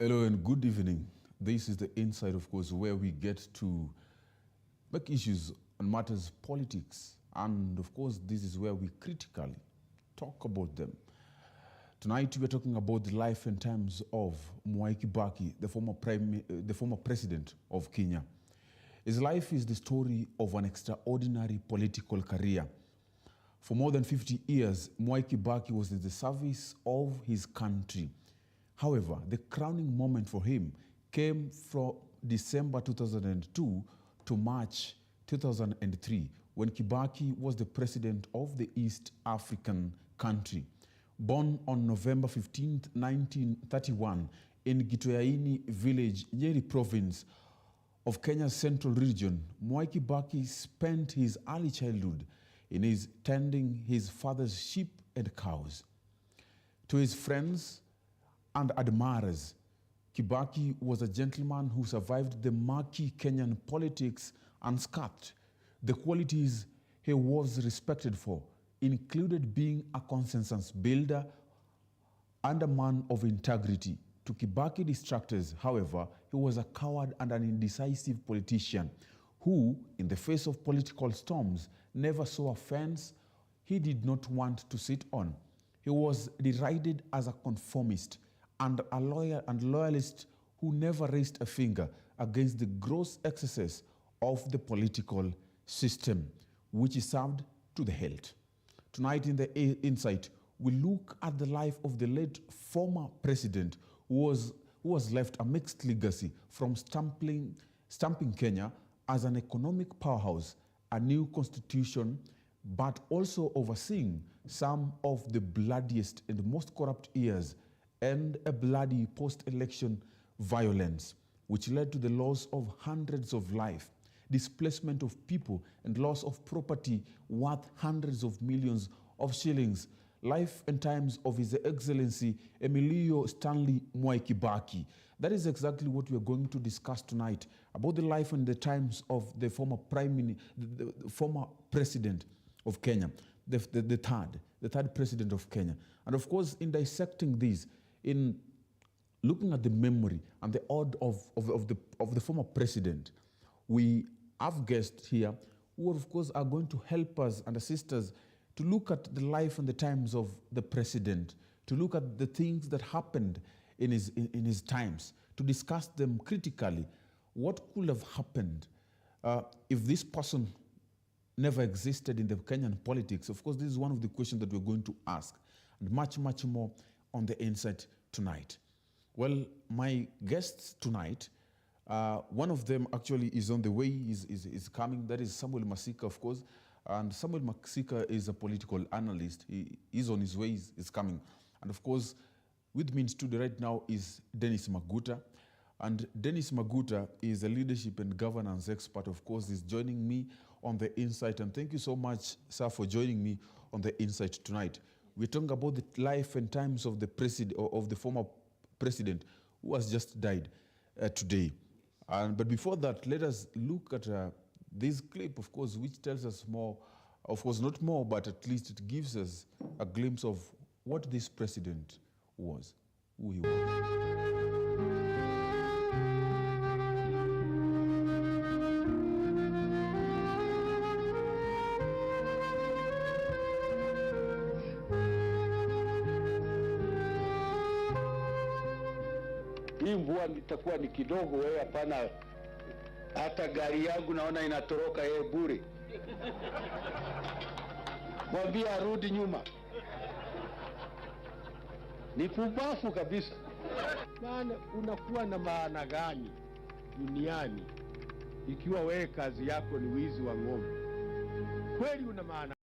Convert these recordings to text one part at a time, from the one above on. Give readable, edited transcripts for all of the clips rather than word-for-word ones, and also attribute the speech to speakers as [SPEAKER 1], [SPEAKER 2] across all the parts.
[SPEAKER 1] Hello and good evening. This is the Inside, of course, where we get to make issues on matters politics. And of course, this is where we critically talk about them. Tonight, we're talking about the life and times of Mwai Kibaki, the former president of Kenya. His life is the story of an extraordinary political career. For more than 50 years, Mwai Kibaki was in the service of his country. However, the crowning moment for him came from December 2002 to March 2003, when Kibaki was the president of the East African country. Born on November 15, 1931, in Gitoyaini village, Nyeri province of Kenya's central region, Mwai Kibaki spent his early childhood in his tending his father's sheep and cows. To his friends and admirers, Kibaki was a gentleman who survived the murky Kenyan politics unscathed. The qualities he was respected for included being a consensus builder and a man of integrity. To Kibaki detractors, however, he was a coward and an indecisive politician who, in the face of political storms, never saw a fence he did not want to sit on. He was derided as a conformist and a loyalist who never raised a finger against the gross excesses of the political system, which is served to the hilt. Tonight in the Insight, we look at the life of the late former president who was left a mixed legacy from stamping Kenya as an economic powerhouse, a new constitution, but also overseeing some of the bloodiest and most corrupt years and a bloody post-election violence, which led to the loss of hundreds of lives, displacement of people, and loss of property worth hundreds of millions of shillings. Life and times of His Excellency Emilio Stanley Mwai Kibaki. That is exactly what we are going to discuss tonight, about the life and the times of the former the former president of Kenya, the third president of Kenya. And of course, in dissecting these, in looking at the memory and the odd of the former president, we have guests here who, of course, are going to help us and assist us to look at the life and the times of the president, to look at the things that happened in his times, to discuss them critically. What could have happened if this person never existed in the Kenyan politics? Of course, this is one of the questions that we're going to ask, and much, much more on the Insight tonight. Well, my guests tonight, one of them actually is on the way, is coming. That is Samuel Masika, of course. And Samuel Masika is a political analyst. He is on his way, is coming. And of course, with me in studio right now is Dennis Maguta. And Dennis Maguta is a leadership and governance expert. Of course, is joining me on the Insight. And thank you so much, sir, for joining me on the Insight tonight. We're talking about the life and times of the former president who has just died today. But before that, let us look at this clip, of course, which tells us more, of course, not more, but at least it gives us a glimpse of what this president was, who he was.
[SPEAKER 2] Hii mvua itakuwa ni kidogo, wewe hapana. Hata gari yangu naona inatoroka yeye bure. Mwambie arudi nyuma. Ni pumbafu kabisa. Maana unakuwa na maana gani duniani ikiwa wewe kazi yako ni wizi wa ng'ombe? Kweli una maana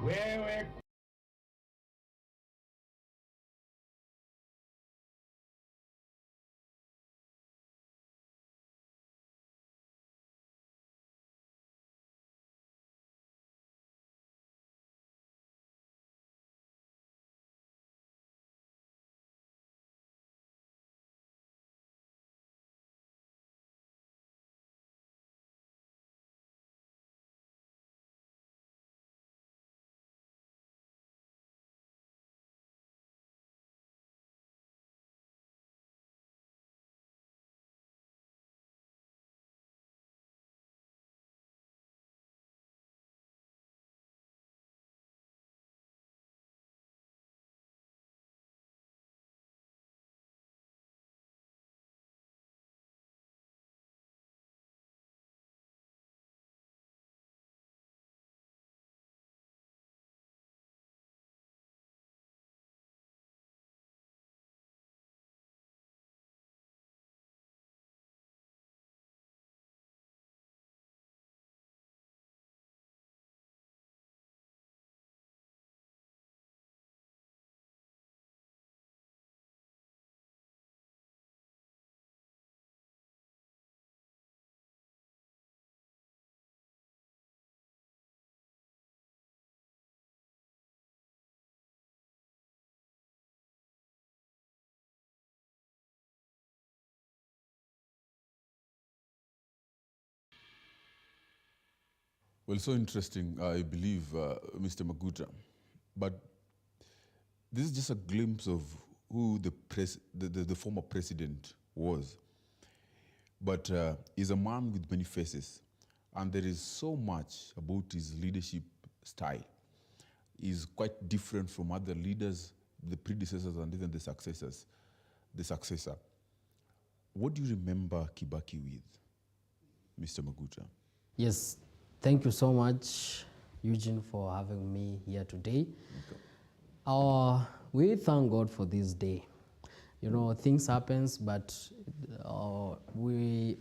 [SPEAKER 2] Wewe
[SPEAKER 1] Well, so interesting, I believe, Mr. Maguta. But this is just a glimpse of who the former president was. But he's a man with many faces, and there is so much about his leadership style. He's quite different from other leaders, the predecessors, and even the successors. The successor. What do you remember Kibaki with, Mr. Maguta?
[SPEAKER 3] Yes, thank you so much, Eugene, for having me here today. Okay. We thank God for this day. You know, things happens, but me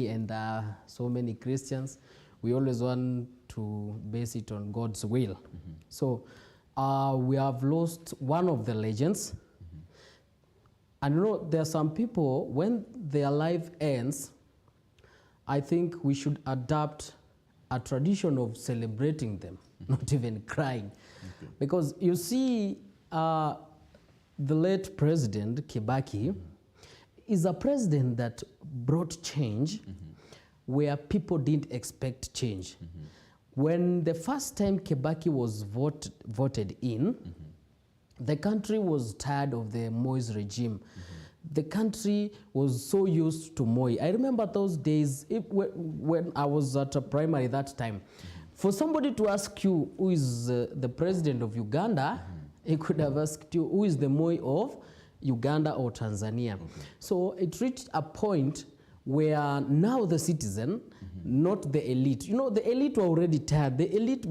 [SPEAKER 3] and so many Christians, we always want to base it on God's will. Mm-hmm. So we have lost one of the legends. Mm-hmm. And you know, there are some people, when their life ends, I think we should adapt a tradition of celebrating them, mm-hmm. not even crying. Okay. Because you see, the late president, Kibaki, mm-hmm. is a president that brought change, mm-hmm. where people didn't expect change. Mm-hmm. When the first time Kibaki was voted in, mm-hmm. the country was tired of the Moi's regime. Mm-hmm. The country was so used to Moi. I remember those days when I was at a primary that time. Mm-hmm. For somebody to ask you who is the president of Uganda, mm-hmm. he could have asked you who is the Moi of Uganda or Tanzania. Okay. So it reached a point where now the citizen, mm-hmm. not the elite. You know, the elite were already tired. The elite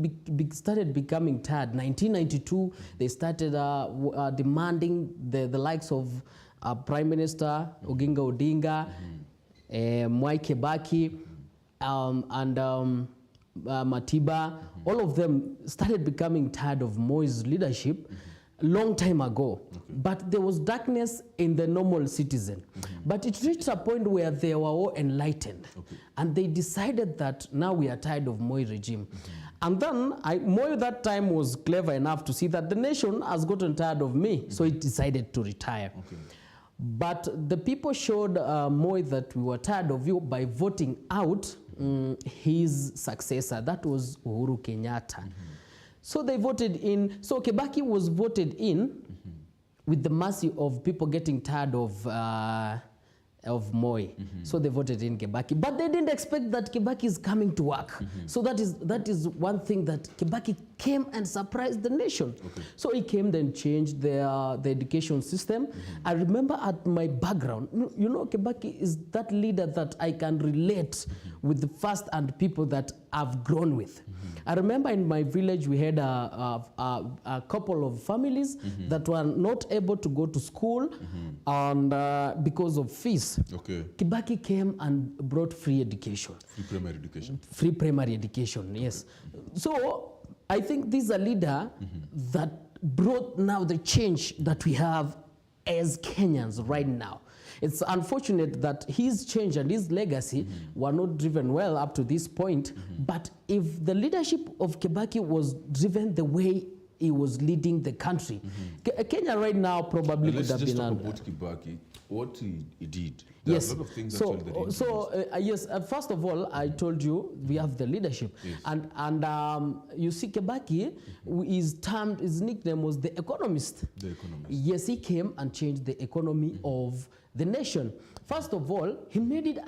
[SPEAKER 3] started becoming tired. 1992, mm-hmm. they started demanding the likes of Prime Minister mm-hmm. Oginga Odinga, mm-hmm. Mwai Kibaki, and Matiba. Mm-hmm. All of them started becoming tired of Moi's leadership. Mm-hmm. Long time ago. Okay. But there was darkness in the normal citizen. Mm-hmm. But it reached a point where they were all enlightened. Okay. And they decided that now we are tired of Moi regime. Mm-hmm. And then Moi that time was clever enough to see that the nation has gotten tired of me, mm-hmm. so it decided to retire. Okay. But the people showed Moi that we were tired of you by voting out his successor. That was Uhuru Kenyatta. Mm-hmm. So they voted in, so Kibaki was voted in, mm-hmm. with the mercy of people getting tired of Moi. Mm-hmm. So they voted in Kibaki. But they didn't expect that Kibaki is coming to work. Mm-hmm. So that is one thing that Kibaki came and surprised the nation. Okay. So he came and changed the education system. Mm-hmm. I remember at my background, you know, Kibaki is that leader that I can relate, mm-hmm. with the first-hand people that I've grown with. Mm-hmm. I remember in my village we had a couple of families, mm-hmm. that were not able to go to school, mm-hmm. and because of fees. Okay. Kibaki came and brought free education.
[SPEAKER 1] Free primary education.
[SPEAKER 3] Free primary education, yes. So I think this is a leader that brought now the change that we have as Kenyans right now. It's unfortunate that his change and his legacy were not driven well up to this point, but if the leadership of Kibaki was driven the way he was leading the country, Kenya right now probably would have been...
[SPEAKER 1] Let's just talk about Kibaki, what he did. There
[SPEAKER 3] Yes.
[SPEAKER 1] are a lot of things
[SPEAKER 3] So,
[SPEAKER 1] actually that he
[SPEAKER 3] yes. First of all, I told you we have the leadership,
[SPEAKER 1] Yes.
[SPEAKER 3] and you see, Kibaki, his nickname was the economist.
[SPEAKER 1] The economist.
[SPEAKER 3] Yes, he came and changed the economy of the nation. First of all, he made it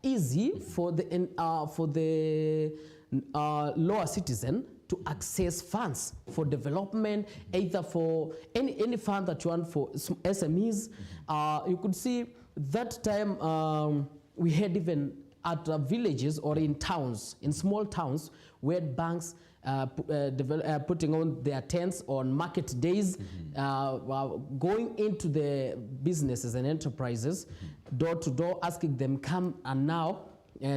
[SPEAKER 3] easy for the lower citizen to access funds for development, either for any fund that you want for SMEs. You could see that time we had even at villages or in towns, in small towns, where banks putting on their tents on market days, going into the businesses and enterprises, door to door, asking them, come and now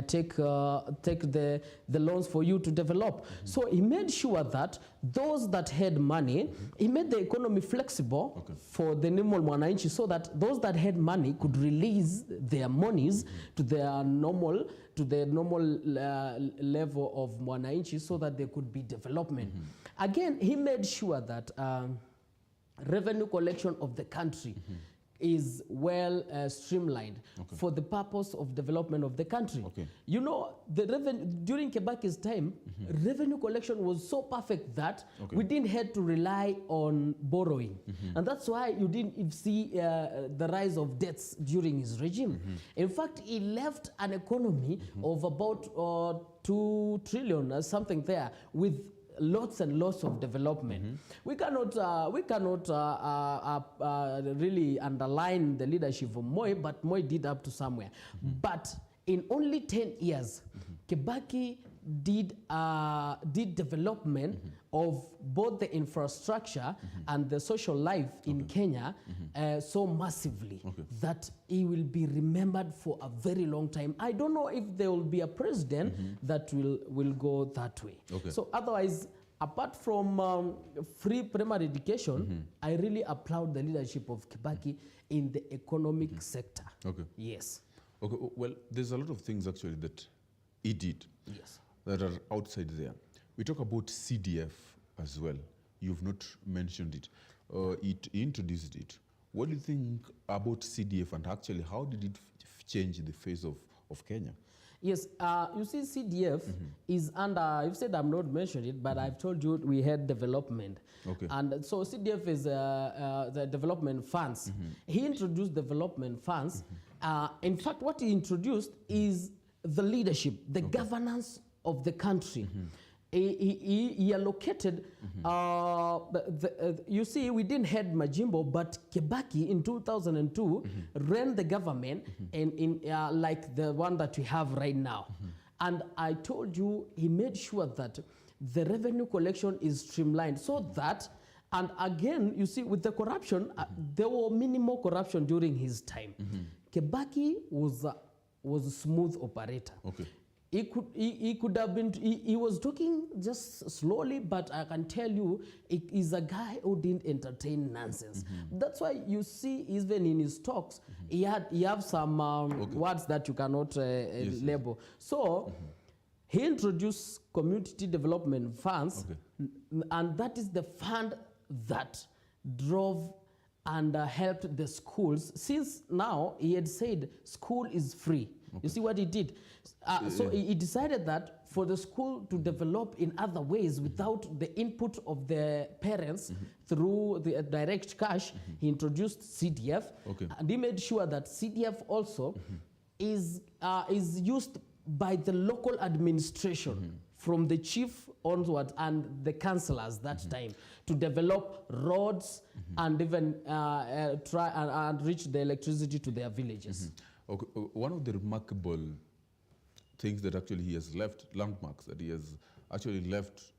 [SPEAKER 3] take the loans for you to develop. So he made sure that those that had money, he made the economy flexible for the normal mwananchi, so that those that had money could release their monies to their normal level of mwananchi, so that there could be development. Again, he made sure that revenue collection of the country is well streamlined for the purpose of development of the country. You know, the revenue during Kibaki's time, revenue collection was so perfect that we didn't have to rely on borrowing, and that's why you didn't see the rise of debts during his regime. In fact, he left an economy of about 2 trillion or something there, with lots and lots of development. We cannot really underline the leadership of Moi, but Moi did up to somewhere. But in only 10 years, Kibaki did development of both the infrastructure and the social life in Kenya so massively that he will be remembered for a very long time. I don't know if there will be a president that will go that way. So otherwise, apart from free primary education, I really applaud the leadership of Kibaki in the economic sector. Yes.
[SPEAKER 1] Well, there's a lot of things actually that he did that are outside there. We talk about CDF as well. You've not mentioned it. He introduced it. What do you think about CDF, and actually how did it change the face of Kenya?
[SPEAKER 3] Yes, you see, CDF is under, you've said I'm not mentioning it, but I've told you we had development. And so CDF is the development funds. He introduced development funds. In fact, what he introduced is the leadership, the governance of the country. He allocated, you see, we didn't have Majimbo, but Kibaki in 2002 ran the government in like the one that we have right now. And I told you, he made sure that the revenue collection is streamlined, so that, and again, you see, with the corruption, there were minimal corruption during his time. Kibaki was a smooth operator. He could have been, he was talking just slowly, but I can tell you, he's a guy who didn't entertain nonsense. That's why you see, even in his talks, he have some words that you cannot label. So he introduced community development funds, and that is the fund that drove and helped the schools. Since now, he had said school is free. You see what he did? So he decided that for the school to develop in other ways without the input of the parents through the direct cash, he introduced CDF. And he made sure that CDF also is used by the local administration from the chief onward and the councillors that time to develop roads and even try and reach the electricity to their villages.
[SPEAKER 1] One of the remarkable things that actually he has left, landmarks that he has actually left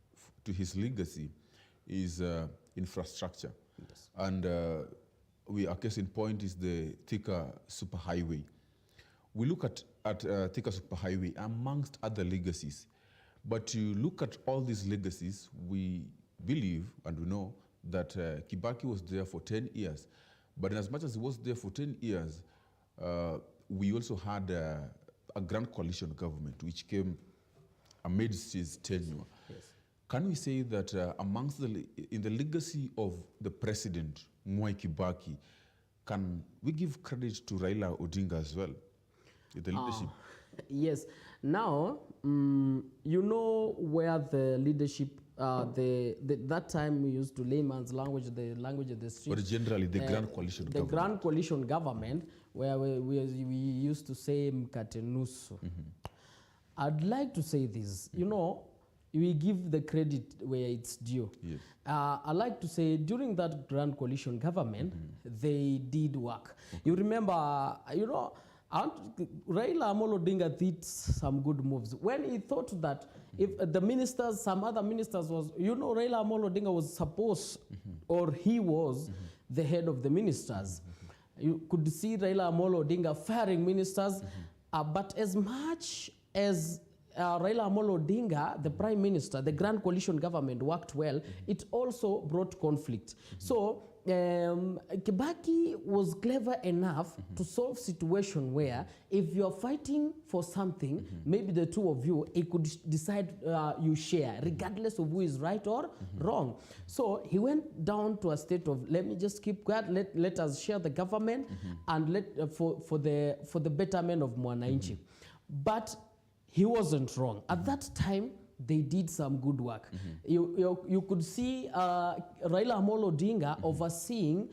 [SPEAKER 1] to his legacy, is infrastructure. And our case in point is the Thika Superhighway. We look at Thika Superhighway amongst other legacies. But you look at all these legacies, we believe and we know that Kibaki was there for 10 years. But in as much as he was there for 10 years, we also had a grand coalition government which came amidst his tenure.
[SPEAKER 3] Yes.
[SPEAKER 1] Can we say that in the legacy of the president, Mwai Kibaki, can we give credit to Raila Odinga as well, the leadership?
[SPEAKER 3] Yes. Now, you know where the leadership, that time we used to layman's language, the language of the street.
[SPEAKER 1] But generally, the grand coalition government.
[SPEAKER 3] The grand coalition government, where we used to say mkatenusu. I'd like to say this, you know, we give the credit where it's due.
[SPEAKER 1] Yes.
[SPEAKER 3] I like to say during that grand coalition government, they did work. You remember, you know, Raila Amolo Odinga did some good moves. When he thought that if the ministers, some other ministers was, you know, Raila Amolo Odinga was supposed, or he was the head of the ministers. You could see Raila Amolo Odinga firing ministers, but as much as Raila Amolo Odinga, the prime minister, the grand coalition government worked well, it also brought conflict. So Kibaki was clever enough to solve situation where if you're fighting for something, maybe the two of you, he could decide you share, regardless of who is right or wrong. So he went down to a state of, let me just keep quiet, let us share the government and for the betterment of Mwananchi. But he wasn't wrong. At that time, they did some good work. You could see Raila Amolo Odinga overseeing,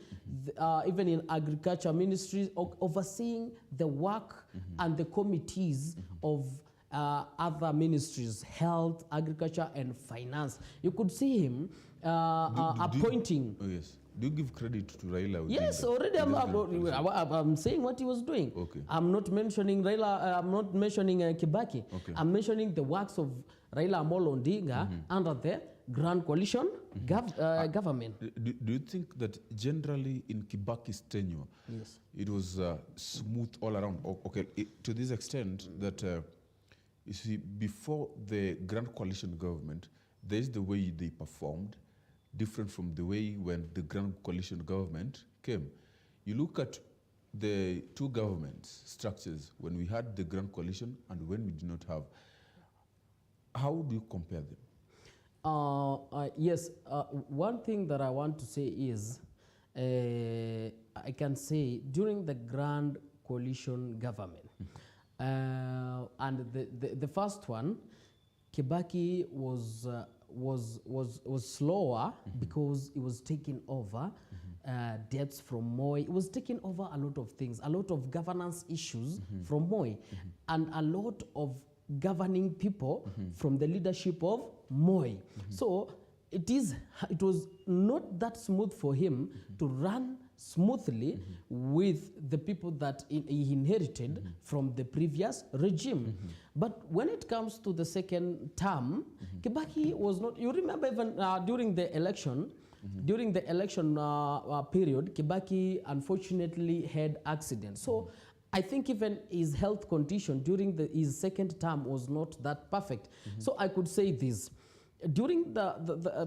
[SPEAKER 3] even in agriculture ministries, overseeing the work and the committees of other ministries, health, agriculture, and finance. You could see him appointing.
[SPEAKER 1] Oh yes. Do you give credit to Raila Odinga?
[SPEAKER 3] Yes, already I'm saying what he was doing.
[SPEAKER 1] Okay.
[SPEAKER 3] I'm not mentioning Raila, I'm not mentioning Kibaki.
[SPEAKER 1] Okay.
[SPEAKER 3] I'm mentioning the works of Raila Amolo Odinga under the Grand Coalition government.
[SPEAKER 1] Do you think that generally in Kibaki's tenure,
[SPEAKER 3] Yes.
[SPEAKER 1] it was smooth all around? Okay, to this extent that, you see, before the Grand Coalition government, there's the way they performed, different from the way when the Grand Coalition government came. You look at the two governments structures when we had the Grand Coalition and when we did not have. How do you compare them?
[SPEAKER 3] Yes, one thing that I want to say is, I can say during the Grand Coalition government, and the first one, Kibaki was slower because it was taking over debts from Moi. It was taking over a lot of things, a lot of governance issues from Moi, and a lot of governing people from the leadership of Moi. So it was not that smooth for him to run smoothly with the people that he inherited from the previous regime. But when it comes to the second term, Kibaki was not, you remember even during the election, period, Kibaki unfortunately had accident. So I think even his health condition during his second term was not that perfect. So I could say this. During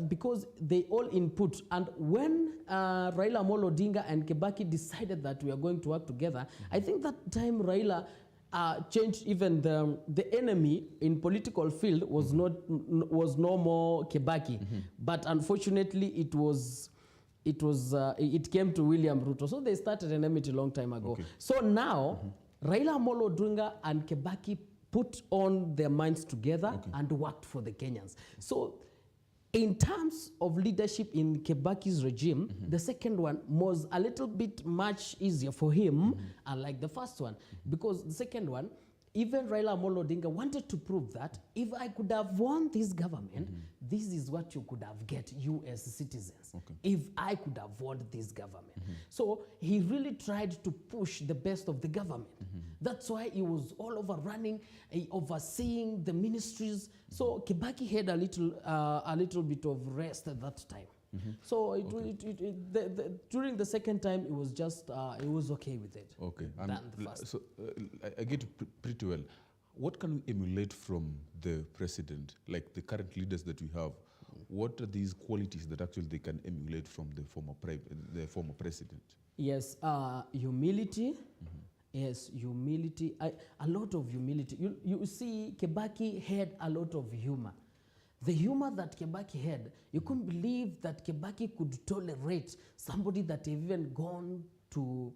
[SPEAKER 3] because they all input, and when Raila Amolo Odinga and Kibaki decided that we are going to work together, I think that time Raila changed even the enemy in political field was no more Kibaki, but unfortunately it came to William Ruto. So they started an enmity a long time ago.
[SPEAKER 1] Okay.
[SPEAKER 3] So now Raila Amolo Odinga and Kibaki put on their minds together and worked for the Kenyans. So in terms of leadership in Kibaki's regime, the second one was a little bit much easier for him, unlike the first one, because the second one, even Raila Amolo Odinga wanted to prove that if I could have won this government, this is what you could have get, you as citizens, if I could have won this government. So he really tried to push the best of the government. That's why he was all over running, overseeing the ministries. So Kibaki had a little bit of rest at that time. So during the second time, it was just, it was okay with it.
[SPEAKER 1] Okay.
[SPEAKER 3] Than the first.
[SPEAKER 1] So I get pretty well. What can we emulate from the president, like the current leaders that we have? What are these qualities that actually they can emulate from the former president?
[SPEAKER 3] Yes, humility. Yes, humility. A lot of humility. You see, Kibaki had a lot of humor. The humor that Kibaki had, you couldn't believe that Kibaki could tolerate somebody that have even gone to,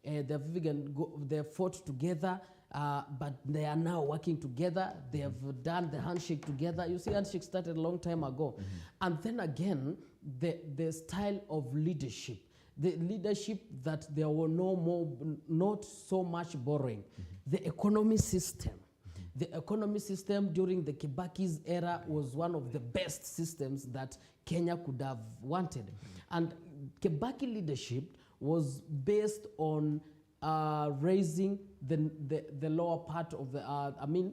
[SPEAKER 3] they fought together, but they are now working together. They have done the handshake together. You see, handshake started a long time ago. And then again, the style of leadership. The leadership that there were not so much borrowing. The economy system. The economy system during the Kibaki's era was one of the best systems that Kenya could have wanted. And Kibaki leadership was based on raising the lower part of the,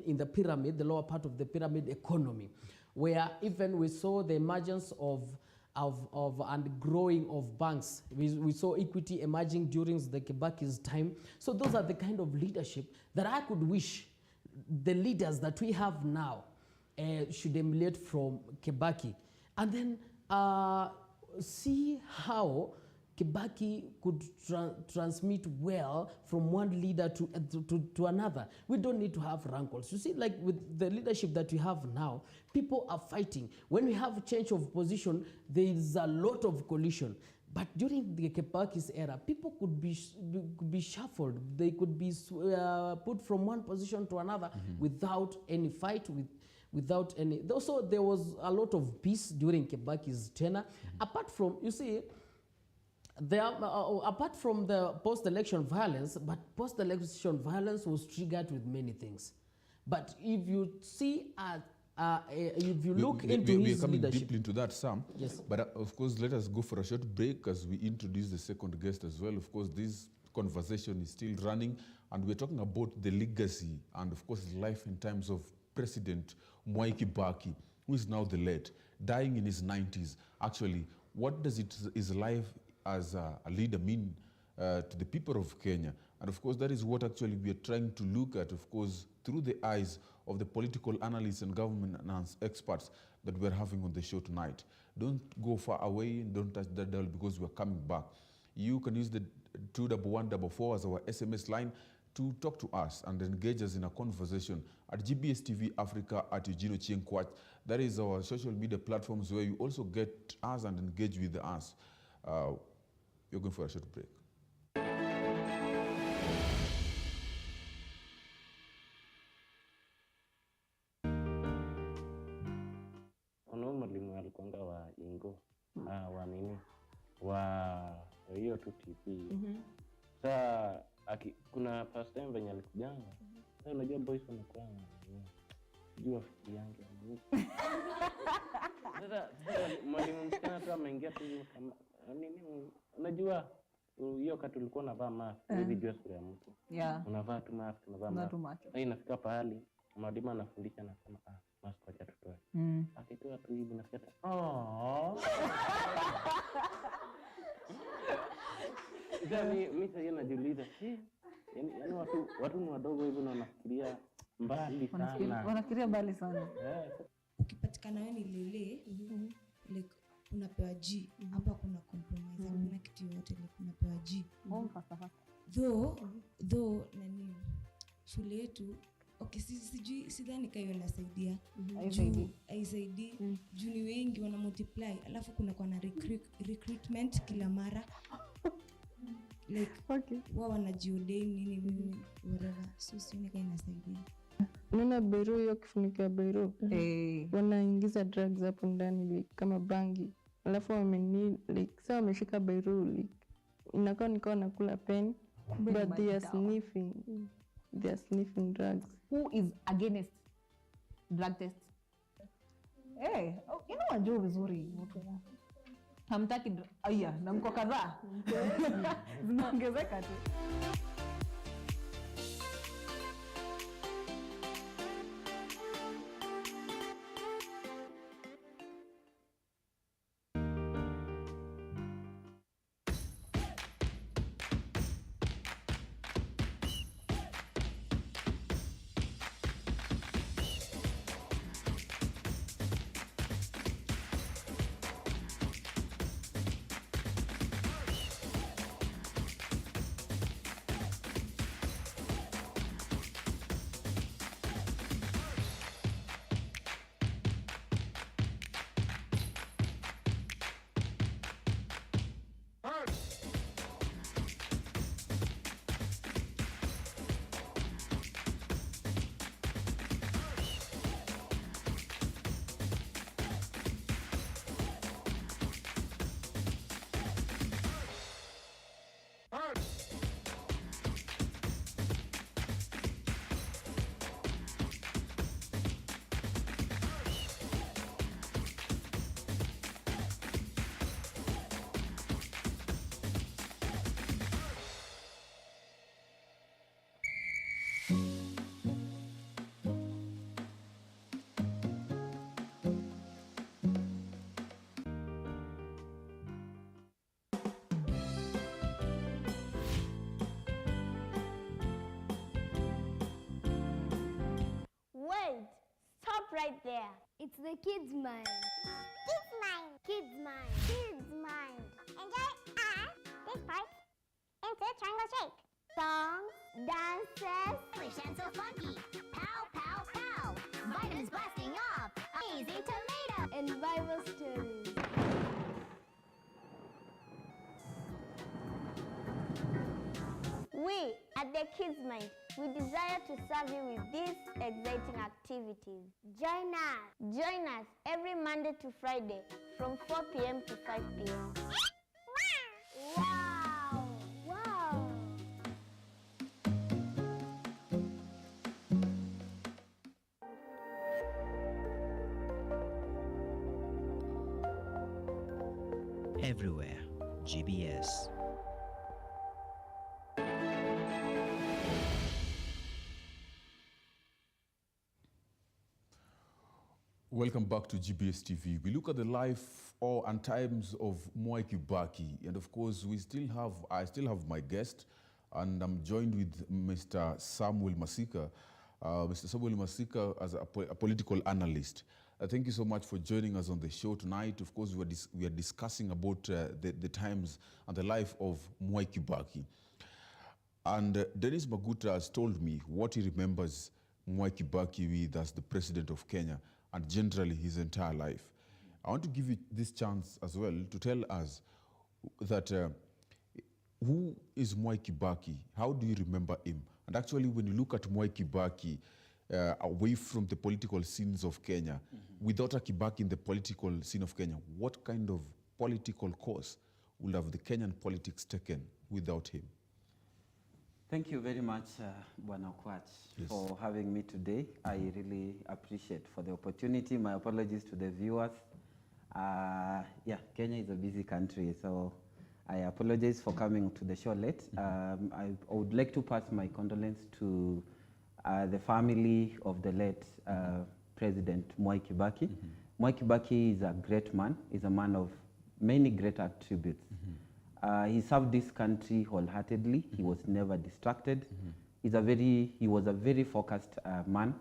[SPEAKER 3] in the pyramid, the lower part of the pyramid economy, where even we saw the emergence of and growing of banks. We saw equity emerging during the Kibaki's time. So those are the kind of leadership that I could wish the leaders that we have now should emulate from Kibaki. And then see how Kibaki could transmit well from one leader to another. We don't need to have rankles. You see, like with the leadership that we have now, people are fighting. When we have change of position, there is a lot of collision. But during the Kibaki's era, people could be shuffled. They could be put from one position to another without any fight, without any. Also, there was a lot of peace during Kibaki's tenure. Apart from, you see, apart from the post-election violence, but post-election violence was triggered with many things. But if you see, if you look into his leadership... We are coming
[SPEAKER 1] deeply into that, Sam.
[SPEAKER 3] Yes.
[SPEAKER 1] But of course, let us go for a short break as we introduce the second guest as well. Of course, this conversation is still running, and we're talking about the legacy and, of course, life in times of President Mwai Kibaki, who is now the late, dying in his 90s. Actually, what does his life as a leader mean to the people of Kenya? And of course, that is what actually we are trying to look at, of course, through the eyes of the political analysts and government experts that we're having on the show tonight. Don't go far away and don't touch that dial because we're coming back. You can use the 21144 as our SMS line to talk to us and engage us in a conversation at GBS TV Africa at Eugene Chienkwach. That is our social media platforms where you also get us and engage with us. You're going for a short break.
[SPEAKER 4] Mwalimu alikuanga wa Ingo, wa nini, wa hiyo tu TV. Saa kuna first time venye alikujanga. Sasa unajua boys wanakuwa jua fiki yangu. Sasa mwalimu msichana tu ameingia tu kama nini, unajua hiyo wakati ulikuwa unavaa mask, hivi jua sura ya mtu.
[SPEAKER 5] Yeah.
[SPEAKER 4] Unavaa tu mask, unavaa mask. Sasa inafika pahali mwalimu anafundisha anasema mask acha tutoe. Akitoa tu hivi nasikia mimi sasa najiuliza, yaani watu ni wadogo hivi na wanafikiria mbali sana.
[SPEAKER 5] Wanafikiria mbali sana.
[SPEAKER 6] Ukipatikana wewe ni lele, like unapewa G. Hapa kuna compromise, kuna kitu yote like unapewa G. Though nani shule yetu sidhani kayo inasaidia. Haisaidii. Juu ni wengi wana multiply, alafu kuna kwa na recruitment kila mara. Like wao wanajiodai nini whatever. So sioni kama inasaidia.
[SPEAKER 7] Unaona Beirut, hiyo kifuniko ya Beirut. Wanaingiza drugs hapo ndani like kama bangi. Alafu like sawa wameshika Beirut like inakuwa nikawa nakula pen but they are sniffing drugs.
[SPEAKER 5] Who is against drug tests? Wajua vizuri. Hamtaki na mko kadhaa. Zinaongezeka tu.
[SPEAKER 8] right there. It's the kids' mind. Kids' mind. Kids' mind. Kids' mind. Enjoy this part into triangle shape. Songs, dances. English and so funky. Pow, pow, pow. Vitamins blasting off. Easy tomato. And Bible stories. We at the Kids Mind, we desire to serve you with these exciting activities. Join us. Join us every Monday to Friday from 4 p.m. to 5 p.m. Wow! Wow!
[SPEAKER 9] Everywhere, GBS.
[SPEAKER 1] Welcome back to GBS TV. We look at the life and times of Mwai Kibaki, and of course, I still have my guest, and I'm joined with Mr. Samuel Masika. Mr. Samuel Masika, as a political analyst. Thank you so much for joining us on the show tonight. Of course, we are discussing about the times and the life of Mwai Kibaki. And Dennis Maguta has told me what he remembers Mwai Kibaki with as the president of Kenya and generally his entire life. I want to give you this chance as well to tell us that who is Mwai Kibaki? How do you remember him? And actually, when you look at Mwai Kibaki away from the political scenes of Kenya, without a Kibaki in the political scene of Kenya, what kind of political course would have the Kenyan politics taken without him?
[SPEAKER 10] Thank you very much, Bwana Okwach, for having me today. I really appreciate for the opportunity. My apologies to the viewers. Yeah, Kenya is a busy country, so I apologize for coming to the show late. I would like to pass my condolences to the family of the late President Mwai Kibaki. Mwai Kibaki is a great man. He's a man of many great attributes. He served this country wholeheartedly. He was never distracted. He was a very focused man,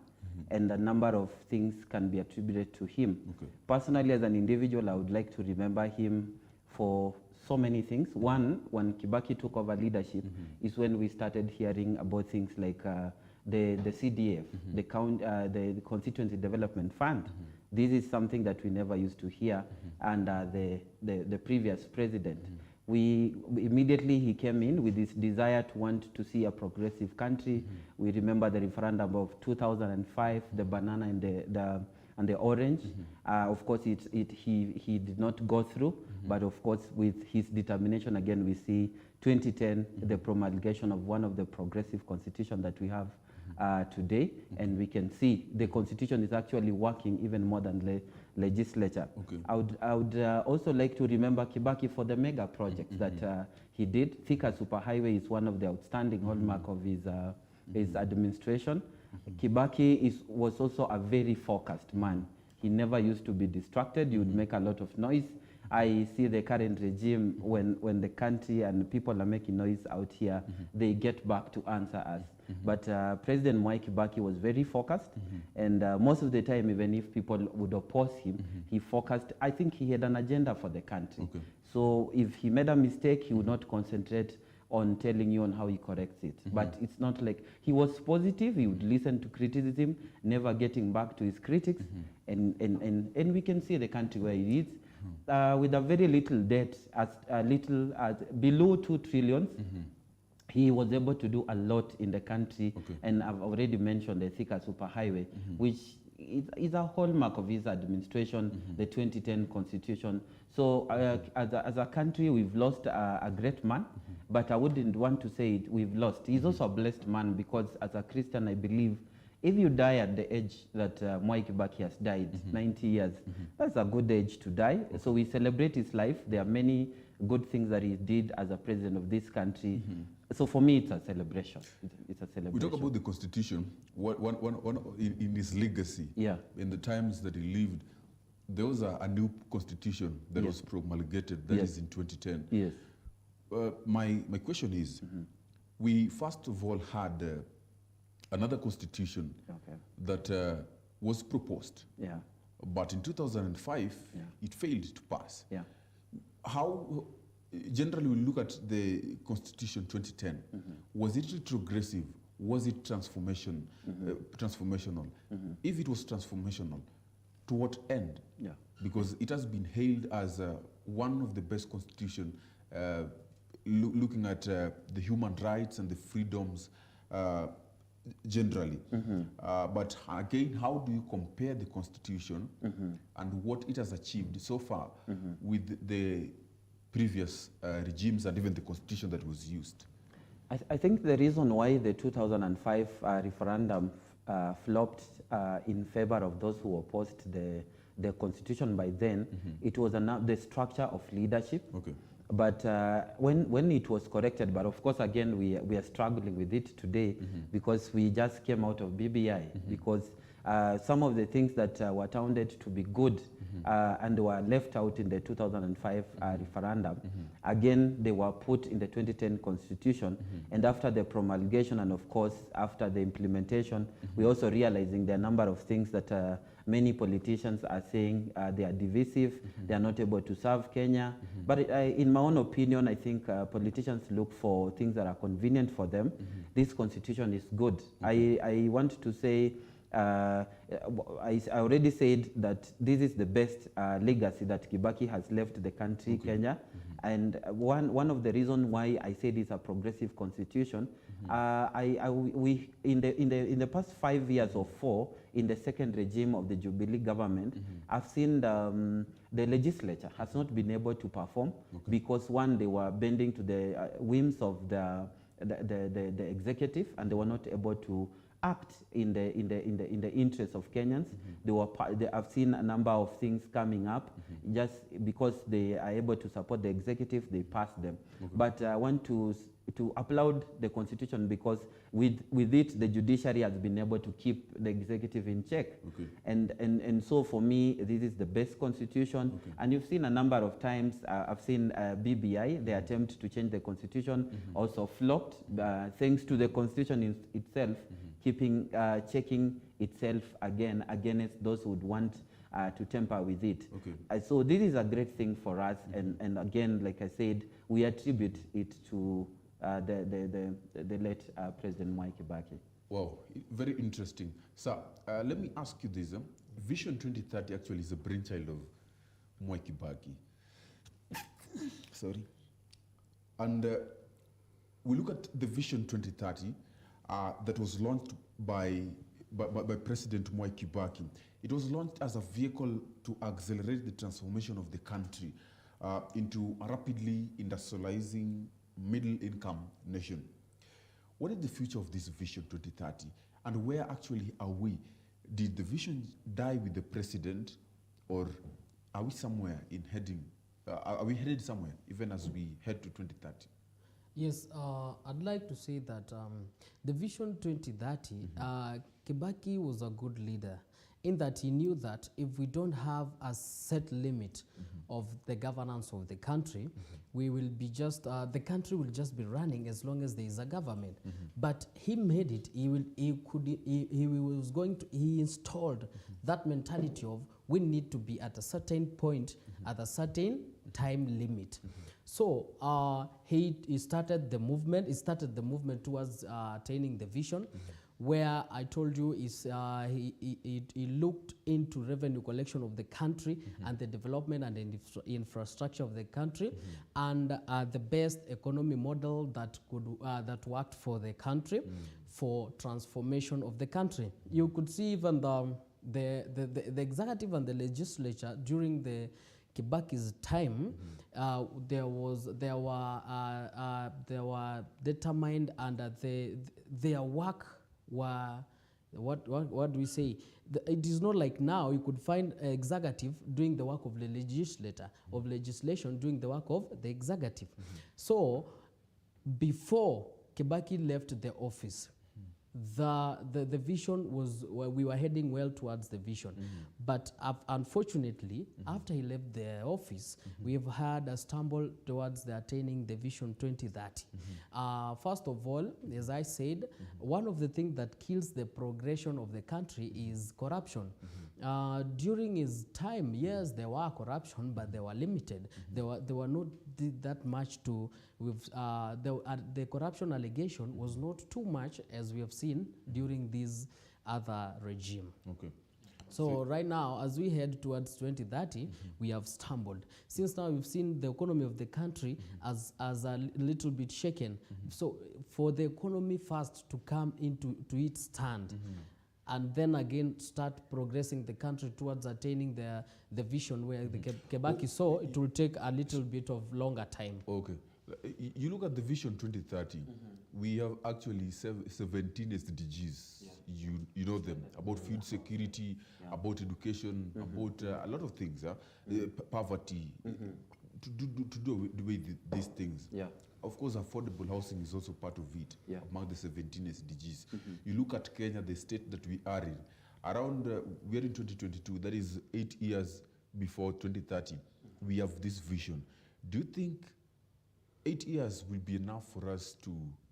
[SPEAKER 10] and a number of things can be attributed to him. Personally, as an individual, I would like to remember him for so many things. One, when Kibaki took over leadership, is when we started hearing about things like the CDF, the Constituency Development Fund. This is something that we never used to hear under the previous president. Immediately he came in with this desire to want to see a progressive country. We remember the referendum of 2005, the banana and the orange. Of course, he did not go through, but of course, with his determination, again, we see 2010, the promulgation of one of the progressive constitution that we have today, and we can see the constitution is actually working even more than the legislature. I would also like to remember Kibaki for the mega projects that he did. Thika Superhighway is one of the outstanding hallmark of his administration. Kibaki was also a very focused man. He never used to be distracted. He would make a lot of noise. I see the current regime, when the country and people are making noise out here, they get back to answer us. But President Mwai Kibaki was very focused, and most of the time, even if people would oppose him, he focused. I think he had an agenda for the country. So if he made a mistake, he would not concentrate on telling you on how he corrects it. But it's not like he was positive. He would listen to criticism, never getting back to his critics, and we can see the country where he is. With a very little debt, below 2 trillion, he was able to do a lot in the country. And I've already mentioned the Thika Superhighway, which is a hallmark of his administration, the 2010 constitution. So as a country, we've lost a great man, but I wouldn't want to say it, we've lost. He's also a blessed man, because as a Christian, I believe if you die at the age that Mwai Kibaki has died, 90 years, that's a good age to die. So we celebrate his life. There are many good things that he did as a president of this country. So for me, it's a celebration. It's a celebration.
[SPEAKER 1] We talk about the Constitution. In his legacy, in the times that he lived, there was a new Constitution that was promulgated. That is in 2010.
[SPEAKER 10] Yes.
[SPEAKER 1] My question is, we first of all had another constitution that was proposed.
[SPEAKER 10] Yeah.
[SPEAKER 1] But in 2005,
[SPEAKER 10] Yeah.
[SPEAKER 1] it failed to pass.
[SPEAKER 10] Yeah.
[SPEAKER 1] How, generally, we look at the Constitution 2010. Was it retrogressive? Was it transformational? If it was transformational, to what end?
[SPEAKER 10] Yeah.
[SPEAKER 1] Because it has been hailed as one of the best constitutions, looking at the human rights and the freedoms generally. But again, how do you compare the Constitution and what it has achieved so far with the previous regimes and even the Constitution that was used?
[SPEAKER 10] I think the reason why the 2005 referendum flopped in favor of those who opposed the Constitution by then, it was the structure of leadership.
[SPEAKER 1] Okay.
[SPEAKER 10] But when it was corrected, but of course, again, we are struggling with it today because we just came out of BBI, because some of the things that were touted to be good and were left out in the 2005 referendum, again, they were put in the 2010 Constitution. And after the promulgation and, of course, after the implementation, we're also realizing there are a number of things that many politicians are saying they are divisive, they are not able to serve Kenya. But in my own opinion, I think politicians look for things that are convenient for them. This constitution is good. I want to say, I already said that this is the best legacy that Kibaki has left the country, Kenya. And one of the reasons why I said it's a progressive constitution, we in the past 5 years or 4, in the second regime of the Jubilee government, I've seen the legislature has not been able to perform because, one, they were bending to the whims of the executive, and they were not able to act in the interest of Kenyans. I've seen a number of things coming up just because they are able to support the executive, they pass them. But I want to applaud the constitution because with it, the judiciary has been able to keep the executive in check. And so for me, this is the best constitution. And you've seen a number of times, I've seen BBI, the attempt to change the constitution also flopped, thanks to the constitution itself checking itself again against those who would want to tamper with it. So this is a great thing for us, and again, like I said, we attribute it to the late President Mwai Kibaki.
[SPEAKER 1] Wow, very interesting. Sir, let me ask you this. Vision 2030 actually is a brainchild of Mwai Kibaki. Sorry. And we look at the Vision 2030 that was launched by President Mwai Kibaki. It was launched as a vehicle to accelerate the transformation of the country into a rapidly industrializing middle-income nation. What is the future of this Vision 2030, and where actually are we? Did the vision die with the president, or are we somewhere in heading? Are we headed somewhere even as we head to 2030?
[SPEAKER 3] Yes, I'd like to say that the Vision 2030, Kibaki was a good leader in that he knew that if we don't have a set limit of the governance of the country, we will be just, the country will just be running as long as there is a government. But he made it, he installed that mentality of we need to be at a certain point, at a certain time limit. So he started the movement. He started the movement towards attaining the vision, where I told you is he looked into revenue collection of the country and the development and the infrastructure of the country, and the best economy model that could that worked for the country for transformation of the country. You could see even the executive and the legislature during the Kibaki's time, they were determined, and their work were, what do we say? It is not like now you could find an executive doing the work of the legislator, of legislation doing the work of the executive. So before Kibaki left the office, the vision was, well, we were heading well towards the vision. But unfortunately, after he left the office, we've had a stumble towards the attaining the vision 2030. First of all, as I said, one of the things that kills the progression of the country is corruption. During his time, yes, there were corruption, but they were limited. They were not that much to, the corruption allegation was not too much as we have seen during this other regime.
[SPEAKER 1] Okay.
[SPEAKER 3] So right now, as we head towards 2030, we have stumbled. Since now we've seen the economy of the country as a little bit shaken. So for the economy first to come into its stand, and then again start progressing the country towards attaining the vision where the Kibaki saw, it will take a little bit of longer time.
[SPEAKER 1] Okay. You look at the Vision 2030, we have actually 17 SDGs. You know them, about food security, about education, about a lot of things, poverty, to do with these things.
[SPEAKER 10] Yeah.
[SPEAKER 1] Of course, affordable housing is also part of it, among the 17 SDGs. You look at Kenya, the state that we are in, around, we are in 2022, that is 8 years before 2030, we have this vision. Do you think 8 years will be enough for us to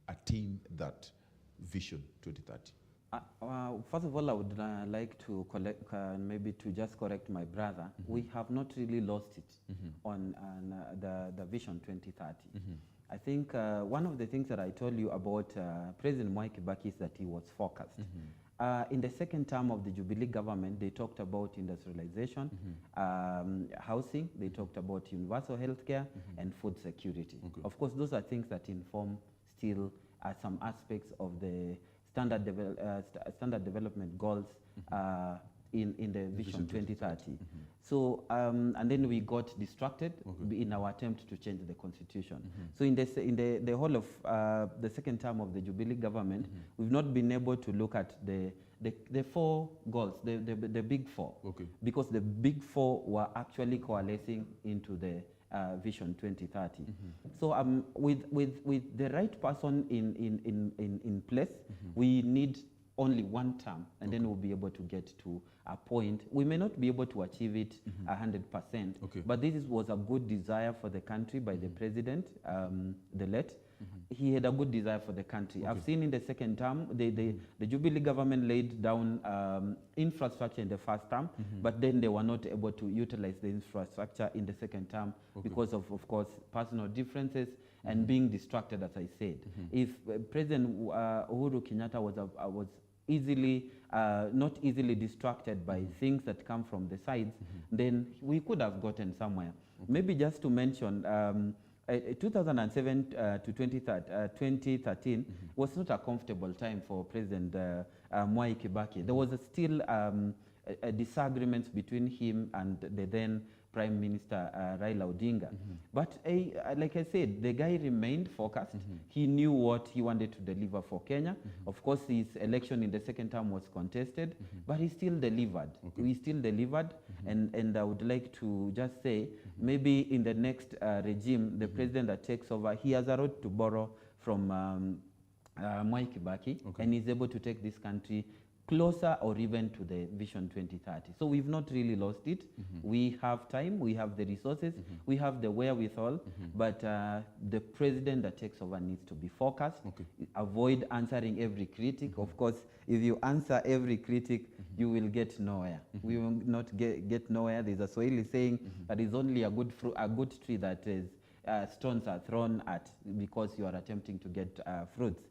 [SPEAKER 1] attain that vision 2030?
[SPEAKER 10] First of all, I would like to maybe to just correct my brother. We have not really lost it on the Vision 2030. I think one of the things that I told you about President Mwai Kibaki is that he was focused. In the second term of the Jubilee government, they talked about industrialization, housing, they talked about universal healthcare, and food security. Of course, those are things that inform still some aspects of the standard development goals in the Vision 2030. So, and then we got distracted in our attempt to change the constitution. So in the whole of the second term of the Jubilee government, we've not been able to look at the four goals, the big four, because the big four were actually coalescing into the Vision 2030. So with the right person in place, we need only one term, and then we'll be able to get to a point. We may not be able to achieve it 100%, but this was a good desire for the country by the president, the late. He had a good desire for the country. I've seen in the second term, the Jubilee government laid down infrastructure in the first term, but then they were not able to utilize the infrastructure in the second term because of course, personal differences and being distracted, as I said. If President Uhuru Kenyatta was easily, not easily distracted by things that come from the sides, then we could have gotten somewhere. Maybe just to mention, 2007 to 2013 was not a comfortable time for President Mwai Kibaki. There was still a disagreement between him and the then Prime Minister Raila Odinga. But like I said, the guy remained focused. He knew what he wanted to deliver for Kenya. Of course, his election in the second term was contested, but he still delivered. He still delivered, and I would like to just say, maybe in the next regime, the president that takes over, he has a road to borrow from Mwai Kibaki, and he's able to take this country closer or even to the Vision 2030. So we've not really lost it. We have time, we have the resources, we have the wherewithal, but the president that takes over needs to be focused, avoid answering every critic. Of course, if you answer every critic, you will get nowhere. We will not get nowhere. There's a Swahili saying that is only a good tree that is stones are thrown at because you are attempting to get fruits.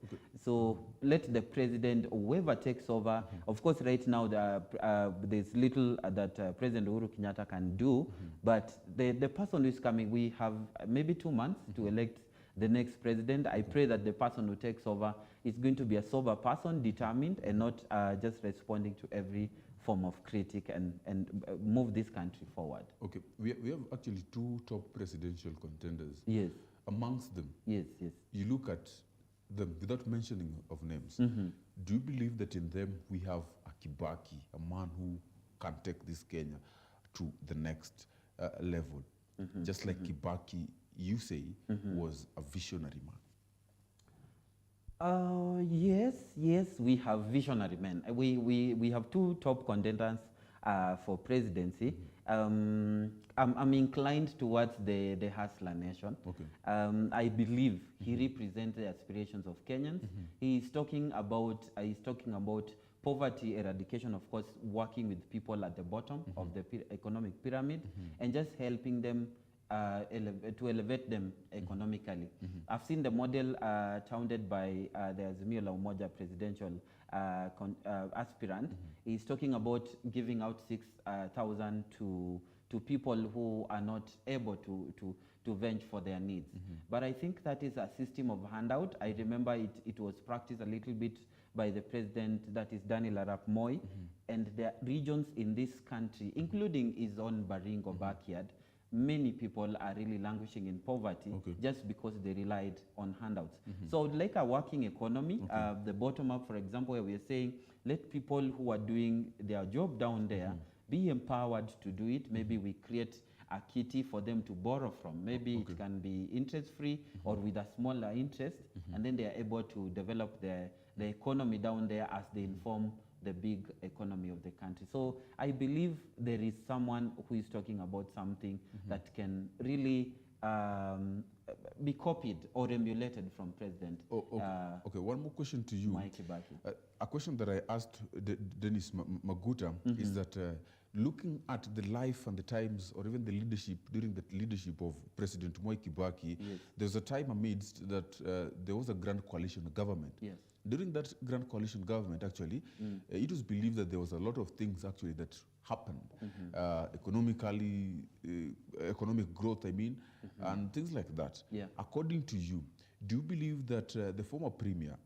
[SPEAKER 10] So let the president, whoever takes over, of course right now there's little that President Uhuru Kenyatta can do, but the person who is coming, we have maybe 2 months to elect the next president. I pray that the person who takes over is going to be a sober person, determined, and not just responding to every form of critic and move this country forward.
[SPEAKER 1] Okay, we have actually 2 top presidential contenders.
[SPEAKER 10] Yes.
[SPEAKER 1] Amongst them,
[SPEAKER 10] yes.
[SPEAKER 1] You look at them without mentioning of names. Do you believe that in them we have a Kibaki, a man who can take this Kenya to the next level? Just like Kibaki, you say, was a visionary man.
[SPEAKER 10] Yes, we have visionary men. We have two top contenders for presidency. I'm inclined towards the hustler nation.
[SPEAKER 1] Okay.
[SPEAKER 10] I believe he represents the aspirations of Kenyans. He's talking about poverty eradication, of course, working with people at the bottom of the economic pyramid, and just helping them to elevate them economically. I've seen the model touted by the Emilio presidential aspirant. He's talking about giving out 6,000 to people who are not able to venge for their needs. But I think that is a system of handout. I remember it was practiced a little bit by the president, that is Daniel Arap Moi, and the regions in this country, including his own Baringo backyard, many people are really languishing in poverty just because they relied on handouts. So like a working economy, the bottom up, for example, where we are saying, let people who are doing their job down there be empowered to do it. Maybe we create a kitty for them to borrow from. Maybe it can be interest-free or with a smaller interest, and then they are able to develop the economy down there as they inform the big economy of the country. So I believe there is someone who is talking about something that can really be copied or emulated from President
[SPEAKER 1] Okay, one more question to you.
[SPEAKER 10] Mwai Kibaki.
[SPEAKER 1] A question that I asked Dennis Maguta is that looking at the life and the times, or even the leadership, during the leadership of President Mwai Kibaki, there was a time amidst that there was a grand coalition government.
[SPEAKER 10] Yes.
[SPEAKER 1] During that grand coalition government, actually, it was believed that there was a lot of things actually that happened, economically, economic growth, I mean, and things like that.
[SPEAKER 10] Yeah.
[SPEAKER 1] According to you, do you believe that the former premier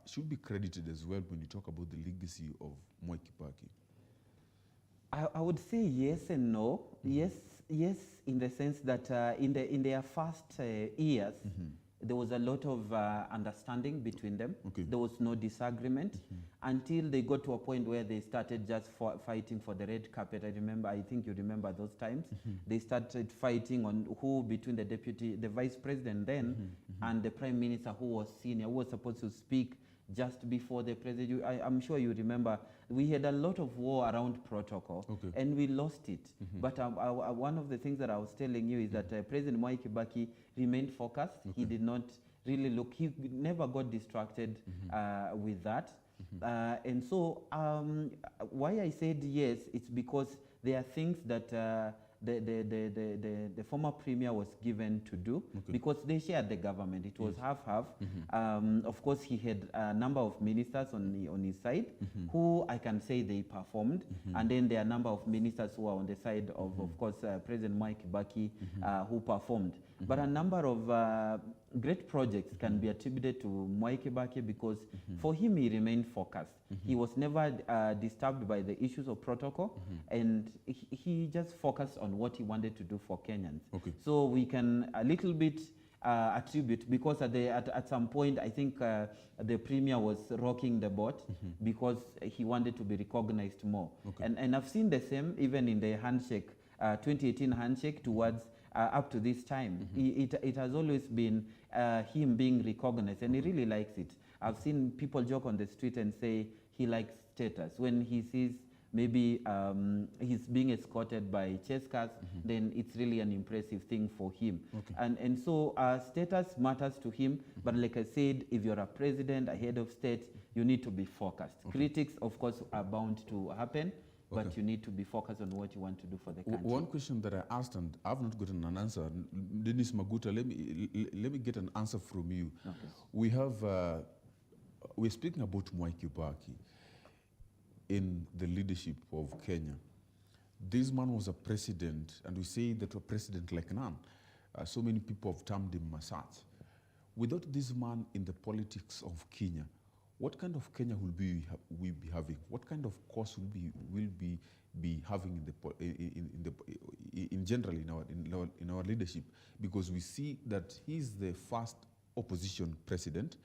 [SPEAKER 1] should be credited as well when you talk about the legacy of Mwai Kibaki?
[SPEAKER 10] I would say yes and no. Yes, in the sense that in their first years, there was a lot of understanding between them. There was no disagreement until they got to a point where they started just fighting for the red carpet. I think you remember those times. They started fighting on who between the vice president then and the prime minister, who was senior, who was supposed to speak just before the president. I'm sure you remember, we had a lot of war around protocol, and we lost it. But one of the things that I was telling you is that President Mwai Kibaki remained focused. He did not really look, he never got distracted with that. And so why I said yes, it's because there are things that the former premier was given to do, because they shared the government. It was half-half. Of course, he had a number of ministers on his side who I can say they performed, and then there are a number of ministers who are on the side of course, President Mwai Kibaki who performed. But a number of great projects can be attributed to Mwai Kibaki because for him, he remained focused. He was never disturbed by the issues of protocol, and he just focused on what he wanted to do for Kenyans. So we can a little bit attribute, because at some point, I think the premier was rocking the boat because he wanted to be recognized more. And I've seen the same even in the handshake, 2018 handshake towards up to this time. It has always been him being recognized, and he really likes it. I've seen people joke on the street and say he likes status. When he sees maybe he's being escorted by chase cars, then it's really an impressive thing for him. And so status matters to him, but like I said, if you're a president, a head of state, you need to be focused. Critics, of course, are bound to happen, but you need to be focused on what you want to do for the country.
[SPEAKER 1] One question that I asked and I've not gotten an answer, Dennis Maguta, let me get an answer from you. We have, we're speaking about Mwai Kibaki in the leadership of Kenya. This man was a president, and we say that a president like none. So many people have termed him Masat. Without this man in the politics of Kenya, what kind of Kenya will we be having? What kind of course will be having in general in our leadership? Because we see that he's the first opposition president,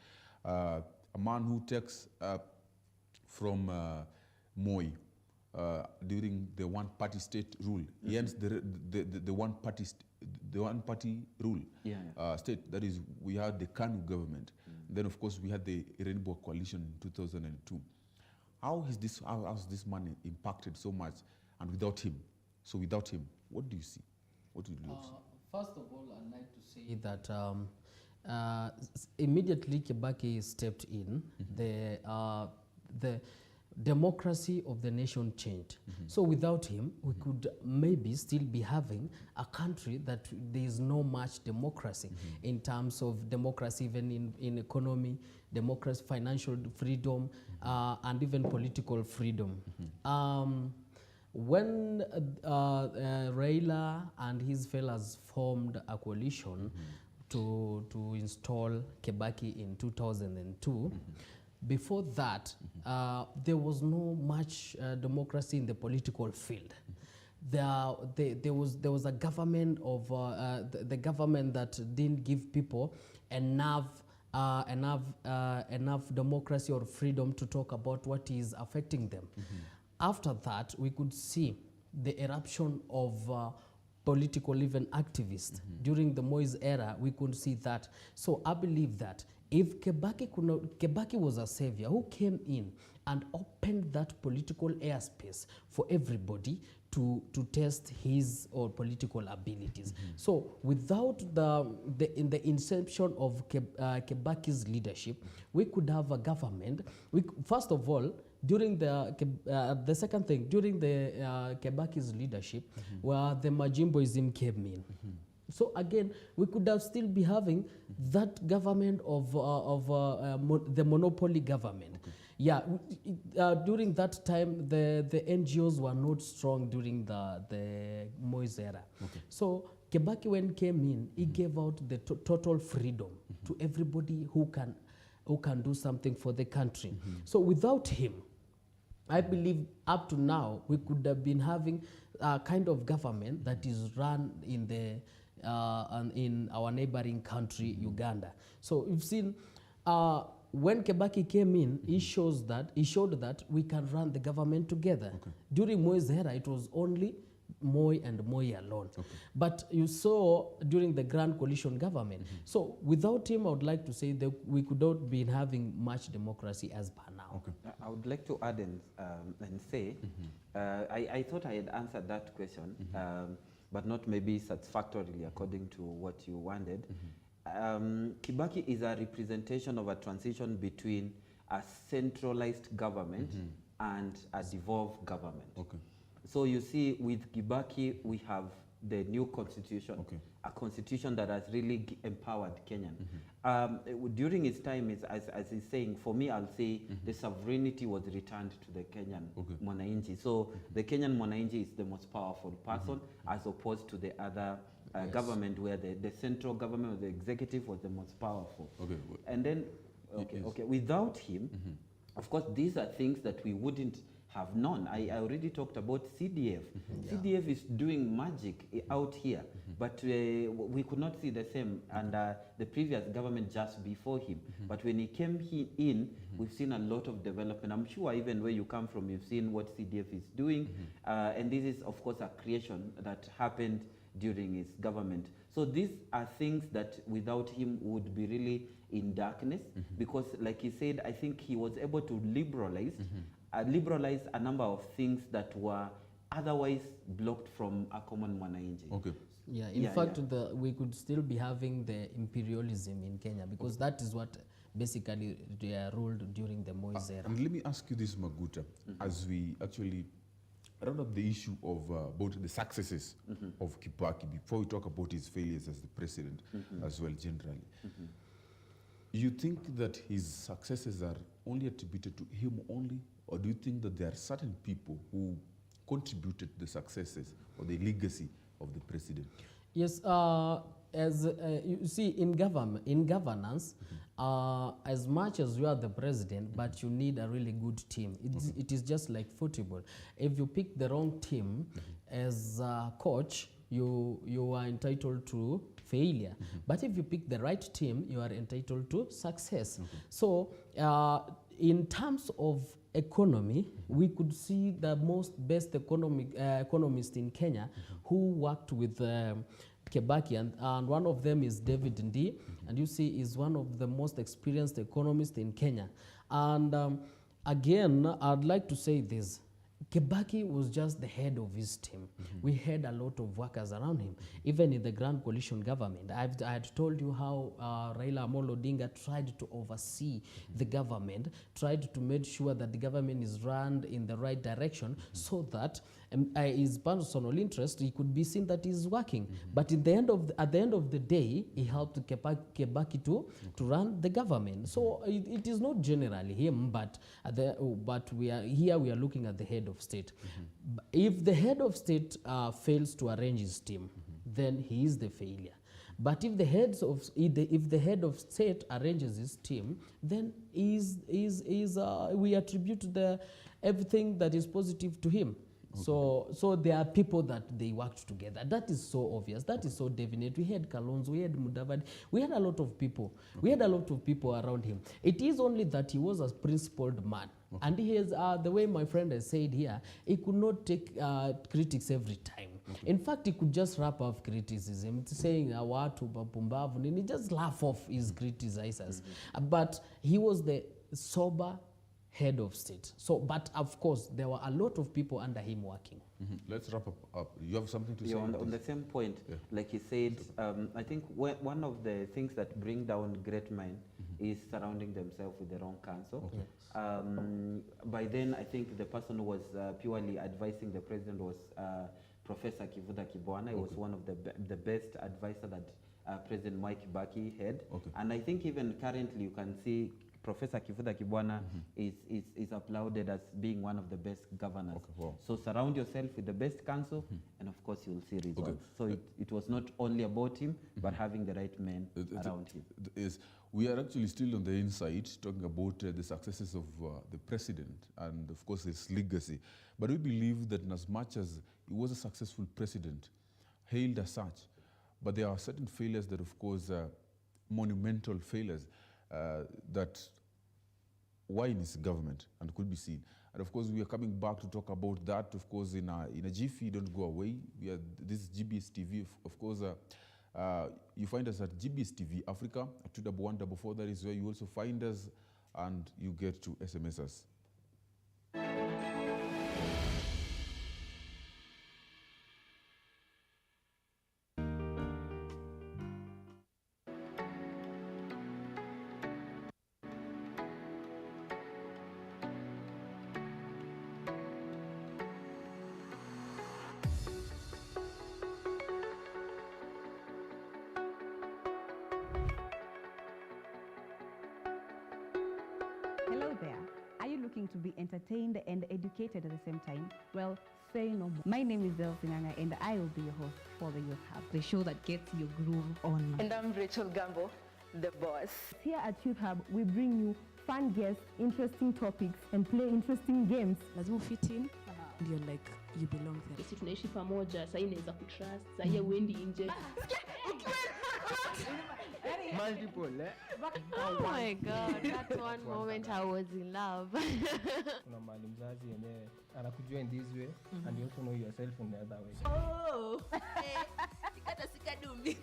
[SPEAKER 1] a man who takes from Moi during the one-party state rule. He ends the one-party rule state. That is, we had the KANU government. Then, of course, we had the Rainbow Coalition in 2002. How has this money impacted so much? And without him, what do you see? What do you see?
[SPEAKER 3] First of all, I'd like to say that immediately Kibaki stepped in, the democracy of the nation changed. So without him, we could maybe still be having a country that there is no much democracy in terms of democracy, even in economy, democracy, financial freedom, and even political freedom. When Raila and his fellows formed a coalition to install Kibaki in 2002, before that, there was no much democracy in the political field. There was a government of the government that didn't give people enough democracy or freedom to talk about what is affecting them. After that, we could see the eruption of political even activists. During the Moi's era, we could see that. So I believe that if Kibaki was a savior who came in and opened that political airspace for everybody to test his or political abilities. So without in the inception of Kibaki's leadership, we could have a government. First of all, during the second thing, during the Kibaki's leadership, where the Majimboism came in. So again, we could have still be having that government of the monopoly government. Yeah, during that time, the NGOs were not strong during the Moise era. So Kibaki, when came in, he gave out the total freedom to everybody who can do something for the country. So without him, I believe up to now, we could have been having a kind of government that is run in our neighboring country, Uganda. So you've seen when Kibaki came in, he showed that we can run the government together. During Moi's era, it was only Moi and Moi alone. But you saw during the Grand Coalition government. So without him, I would like to say that we could not be having much democracy as per now.
[SPEAKER 10] I would like to add and say, I thought I had answered that question, but not maybe satisfactorily according to what you wanted. Kibaki is a representation of a transition between a centralized government and a devolved government. So you see, with Kibaki, we have the new constitution, a constitution that has really empowered Kenyan. During his time, as he's saying, for me, I'll say the sovereignty was returned to the Kenyan Mwanainchi. So the Kenyan Mwanainchi is the most powerful person, as opposed to the other government, where the central government or the executive was the most powerful. And then, without him, of course, these are things that we wouldn't have known. I already talked about CDF. CDF is doing magic out here, but we could not see the same under the previous government just before him. But when he came in, we've seen a lot of development. I'm sure even where you come from, you've seen what CDF is doing. And this is, of course, a creation that happened during his government. So these are things that without him would be really in darkness, because like he said, I think he was able to liberalize a number of things that were otherwise blocked from a common Mwanainchi.
[SPEAKER 3] Yeah, in fact, we could still be having the imperialism in Kenya, because that is what basically they ruled during the Moise era.
[SPEAKER 1] And let me ask you this, Maguta, as we actually round up the issue of about the successes of Kibaki, before we talk about his failures as the president as well generally. You think that his successes are only attributed to him only, or do you think that there are certain people who contributed to the successes or the legacy of the president?
[SPEAKER 3] Yes, as you see, in governance, as much as you are the president, but you need a really good team. It is just like football. If you pick the wrong team as a coach, you are entitled to failure. But if you pick the right team, you are entitled to success. So in terms of economy, we could see the best economist in Kenya who worked with Kibaki, and one of them is David Ndii, and you see is one of the most experienced economists in Kenya. And again, I'd like to say this. Kibaki was just the head of his team. We had a lot of workers around him, even in the Grand Coalition government. I had told you how Raila Amolo Odinga tried to oversee the government, tried to make sure that the government is run in the right direction so that his personal interest, he could be seen that he's working. But at the end of the day, he helped Kibaki to run the government. So it is not generally him, but we are looking at the head of state. If the head of state fails to arrange his team, then he is the failure. But if the head of state arranges his team, then we attribute everything that is positive to him. Okay. So there are people that they worked together. That is so obvious. That is so definite. We had Kalonzo, we had Mudavadi, we had a lot of people. Okay. We had a lot of people around him. It is only that he was a principled man. Okay. And he has, the way my friend has said here, he could not take critics every time. Okay. In fact, he could just wrap off criticism, saying, watu bapumbavu, and he just laugh off his criticizers. But he was the sober head of state. So, but of course, there were a lot of people under him working.
[SPEAKER 1] Let's wrap up. You have something to say?
[SPEAKER 10] On the same point, like he said, I think one of the things that bring down great minds is surrounding themselves with the wrong counsel. Okay. By then, I think the person who was purely advising the president was Professor Kivutha Kibwana. He was one of the best advisor that President Mwai Kibaki had. Okay. And I think even currently you can see Professor Kivutha Kibwana is applauded as being one of the best governors. Okay, wow. So surround yourself with the best counsel, and of course you'll see results. Okay. So it was not only about him, but having the right men around him.
[SPEAKER 1] We are actually still on the inside, talking about the successes of the president and of course his legacy. But we believe that in as much as he was a successful president, hailed as such, but there are certain failures that of course are monumental failures that were in his government and could be seen. And of course, we are coming back to talk about that, of course, in a jiffy. Don't go away. This is GBS TV. Of course, you find us at GBS TV Africa, at 21144. That is where you also find us, and you get to SMS us.
[SPEAKER 11] Hello there. Are you looking to be entertained and educated at the same time? Well, say no more. My name is Del Singanga, and I will be your host for the Youth Hub, the show that gets your groove on.
[SPEAKER 12] And I'm Rachel Gambo, the boss.
[SPEAKER 13] Here at Youth Hub, we bring you fun guests, interesting topics, and play interesting games.
[SPEAKER 14] Lazima fit in, and you're like, you belong there.
[SPEAKER 15] Sisi tunaishi pamoja, sasa inaweza kutrust, sasa uendi nje.
[SPEAKER 2] Multiple, eh?
[SPEAKER 15] Oh my God, that one moment I was in love.
[SPEAKER 16] Kuna mahali mzazi yenyewe anakujua in this way, and you also know yourself in the other way.
[SPEAKER 15] Oh, sikata sikadumbi.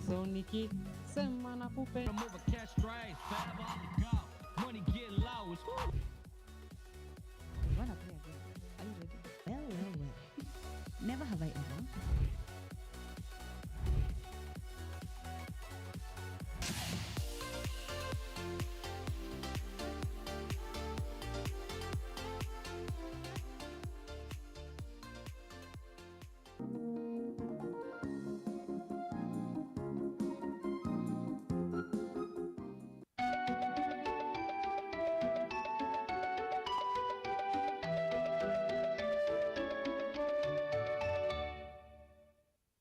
[SPEAKER 17] So Nikki, sema nakupe.
[SPEAKER 18] Remove a cash drive, fab on the go. Money get low.
[SPEAKER 11] Wanna play again? Are you ready? Well. Never have I ever.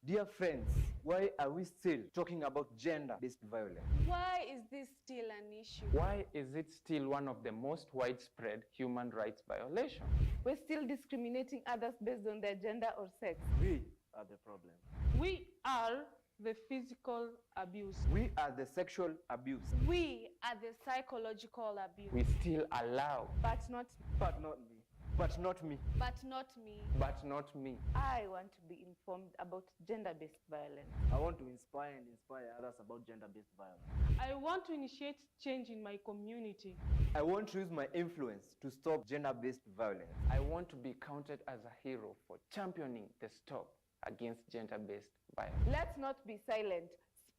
[SPEAKER 19] Dear friends, why are we still talking about gender-based violence?
[SPEAKER 20] Why is this still an issue?
[SPEAKER 21] Why is it still one of the most widespread human rights violations?
[SPEAKER 20] We're still discriminating others based on their gender or sex.
[SPEAKER 19] We are the problem.
[SPEAKER 20] We are the physical abuse.
[SPEAKER 19] We are the sexual abuse.
[SPEAKER 20] We are the psychological abuse.
[SPEAKER 21] We still allow.
[SPEAKER 20] But not
[SPEAKER 19] me. But not me.
[SPEAKER 20] But not me.
[SPEAKER 21] But not me.
[SPEAKER 12] I want to be informed about gender-based violence.
[SPEAKER 19] I want to inspire and inspire others about gender-based violence.
[SPEAKER 20] I want to initiate change in my community.
[SPEAKER 19] I want to use my influence to stop gender-based violence.
[SPEAKER 21] I want to be counted as a hero for championing the stop against gender-based violence.
[SPEAKER 12] Let's not be silent.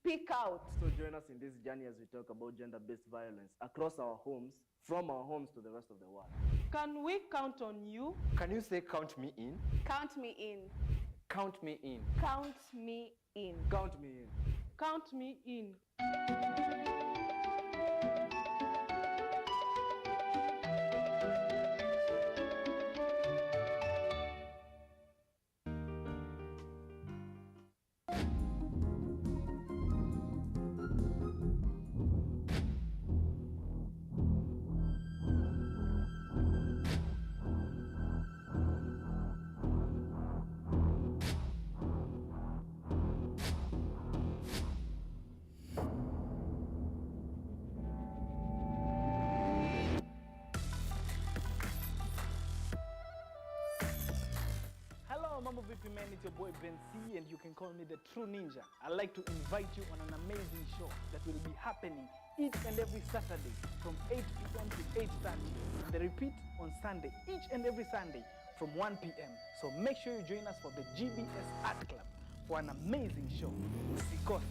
[SPEAKER 12] Speak out.
[SPEAKER 19] So join us in this journey as we talk about gender-based violence across our homes, from our homes to the rest of the world.
[SPEAKER 20] Can we count on you?
[SPEAKER 19] Can you say count me in?
[SPEAKER 12] Count me in.
[SPEAKER 21] Count me in.
[SPEAKER 12] Count me in.
[SPEAKER 19] Count me in.
[SPEAKER 20] Count me in.
[SPEAKER 4] Mambo vipi man, it's your boy Ben C and you can call me the True Ninja. I'd like to invite you on an amazing show that will be happening each and every Saturday from 8 p.m. to 8:30 and the repeat on Sunday, each and every Sunday from 1 p.m. So make sure you join us for the GBS Art Club for an amazing show. Usikose.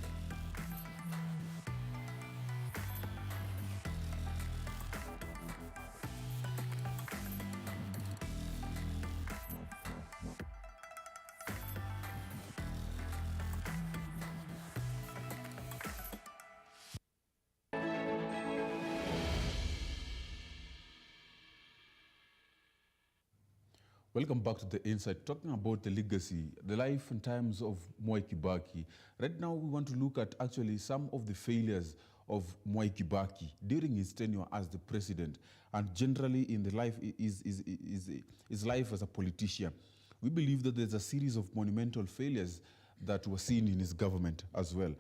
[SPEAKER 1] Welcome back to The Insight, talking about the legacy, the life and times of Mwai Kibaki. Right now, we want to look at actually some of the failures of Mwai Kibaki during his tenure as the president, and generally in the life his life as a politician. We believe that there's a series of monumental failures that were seen in his government as well.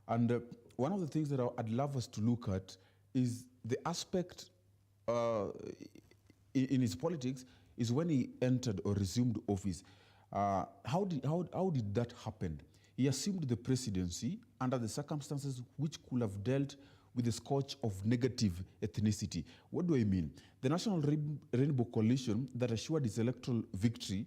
[SPEAKER 1] And one of the things that I'd love us to look at is the aspect in his politics is when he entered or resumed office. How did that happen? He assumed the presidency under the circumstances which could have dealt with the scourge of negative ethnicity. What do I mean? The National Rainbow Coalition that assured his electoral victory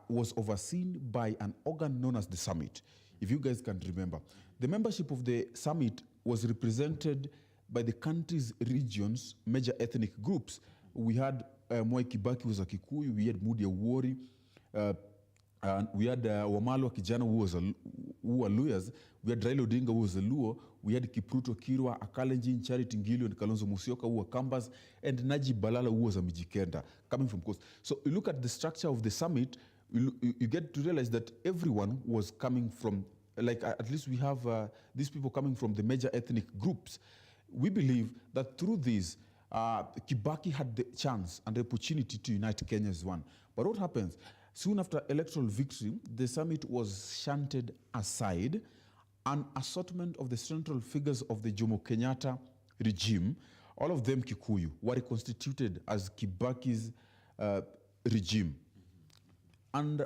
[SPEAKER 1] was overseen by an organ known as the Summit, if you guys can remember. The membership of the Summit was represented by the country's regions, major ethnic groups. We had Mwai Kibaki was a Kikuyu, we had Mudi Awori, and we had Wamalwa Kijana who were lawyers, we had Raila Odinga who was a Luo, we had Kipruto Kirwa, Akalenjin, Charity Ngilio, and Kalonzo Musyoka who were Kambas, and Najib Balala who was a Mijikenda, coming from Coast. So you look at the structure of the summit, you get to realize that everyone was coming from, like at least we have these people coming from the major ethnic groups. We believe that through this, Kibaki had the chance and the opportunity to unite Kenya as one. But what happens? Soon after electoral victory, the summit was shunted aside. An assortment of the central figures of the Jomo Kenyatta regime, all of them Kikuyu, were reconstituted as Kibaki's regime. And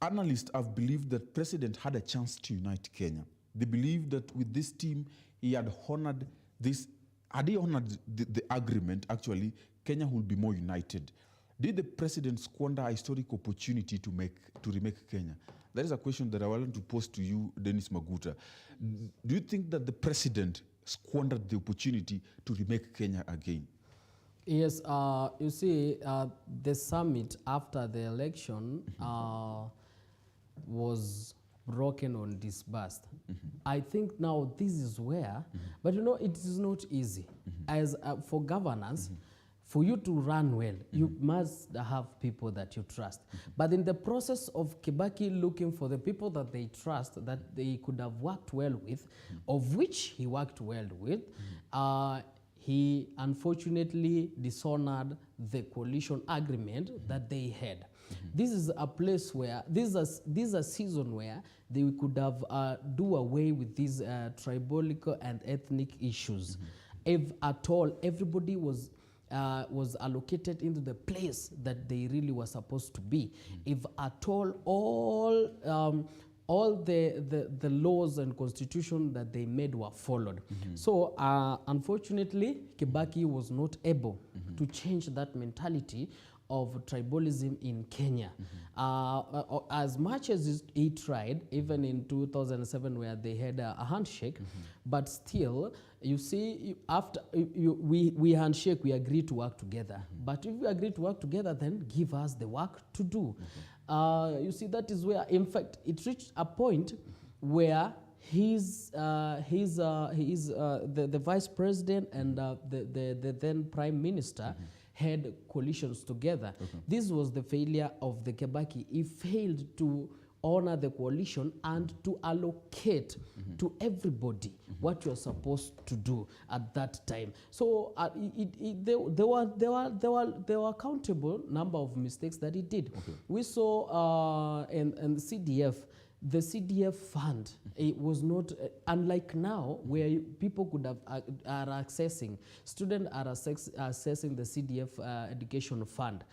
[SPEAKER 1] analysts have believed that President had a chance to unite Kenya. They believe that with this team, he had honored this. Had he honored the agreement, actually, Kenya will be more united. Did the president squander a historic opportunity to remake Kenya? That is a question that I want to pose to you, Dennis Maguta. Do you think that the president squandered the opportunity to remake Kenya again?
[SPEAKER 3] Yes, you see, the summit after the election was broken or disbursed. I think now this is where, but you know, it is not easy. As for governance, for you to run well, you must have people that you trust. But in the process of Kibaki looking for the people that they trust, that they could have worked well with, of which he worked well with, he unfortunately dishonored the coalition agreement that they had. This is a place where, this is a season where they could have do away with these tribal and ethnic issues. If at all, everybody was was allocated into the place that they really were supposed to be. If at all the laws and constitution that they made were followed. So unfortunately, Kibaki was not able to change that mentality of tribalism in Kenya. As much as he tried, even in 2007 where they had a handshake, but still, you see, after we handshake, we agree to work together. But if we agree to work together, then give us the work to do. You see, that is where, in fact, it reached a point where the vice president and the then prime minister had coalitions together. This was the failure of the Kibaki. He failed to honor the coalition and to allocate to everybody what you're supposed to do at that time. So there were countable number of mistakes that he did. We saw in CDF, the CDF fund, it was not, unlike now, where people could have, are accessing, students are accessing the CDF education fund.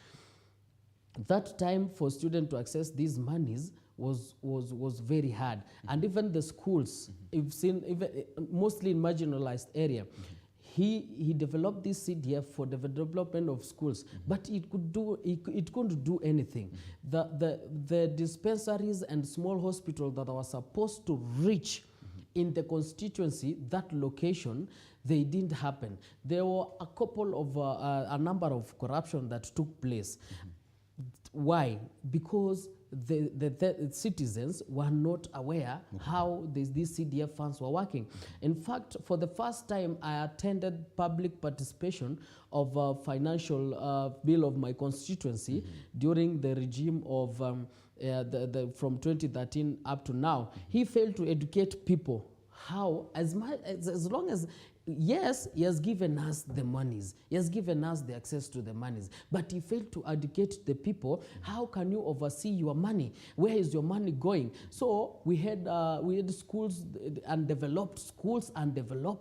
[SPEAKER 3] That time for students to access these monies was very hard. And even the schools, you've seen, even mostly in marginalized area, he developed this CDF for the development of schools, but it couldn't do anything. The dispensaries and small hospitals that were supposed to reach in the constituency, that location, they didn't happen. There were a number of corruption that took place. Why? Because the citizens were not aware how these CDF funds were working. In fact, for the first time, I attended public participation of a financial bill of my constituency during the regime of from 2013 up to now. He failed to educate people how, as long as, yes, he has given us the monies, he has given us the access to the monies, but he failed to educate the people. How can you oversee your money? Where is your money going? So we had schools and developed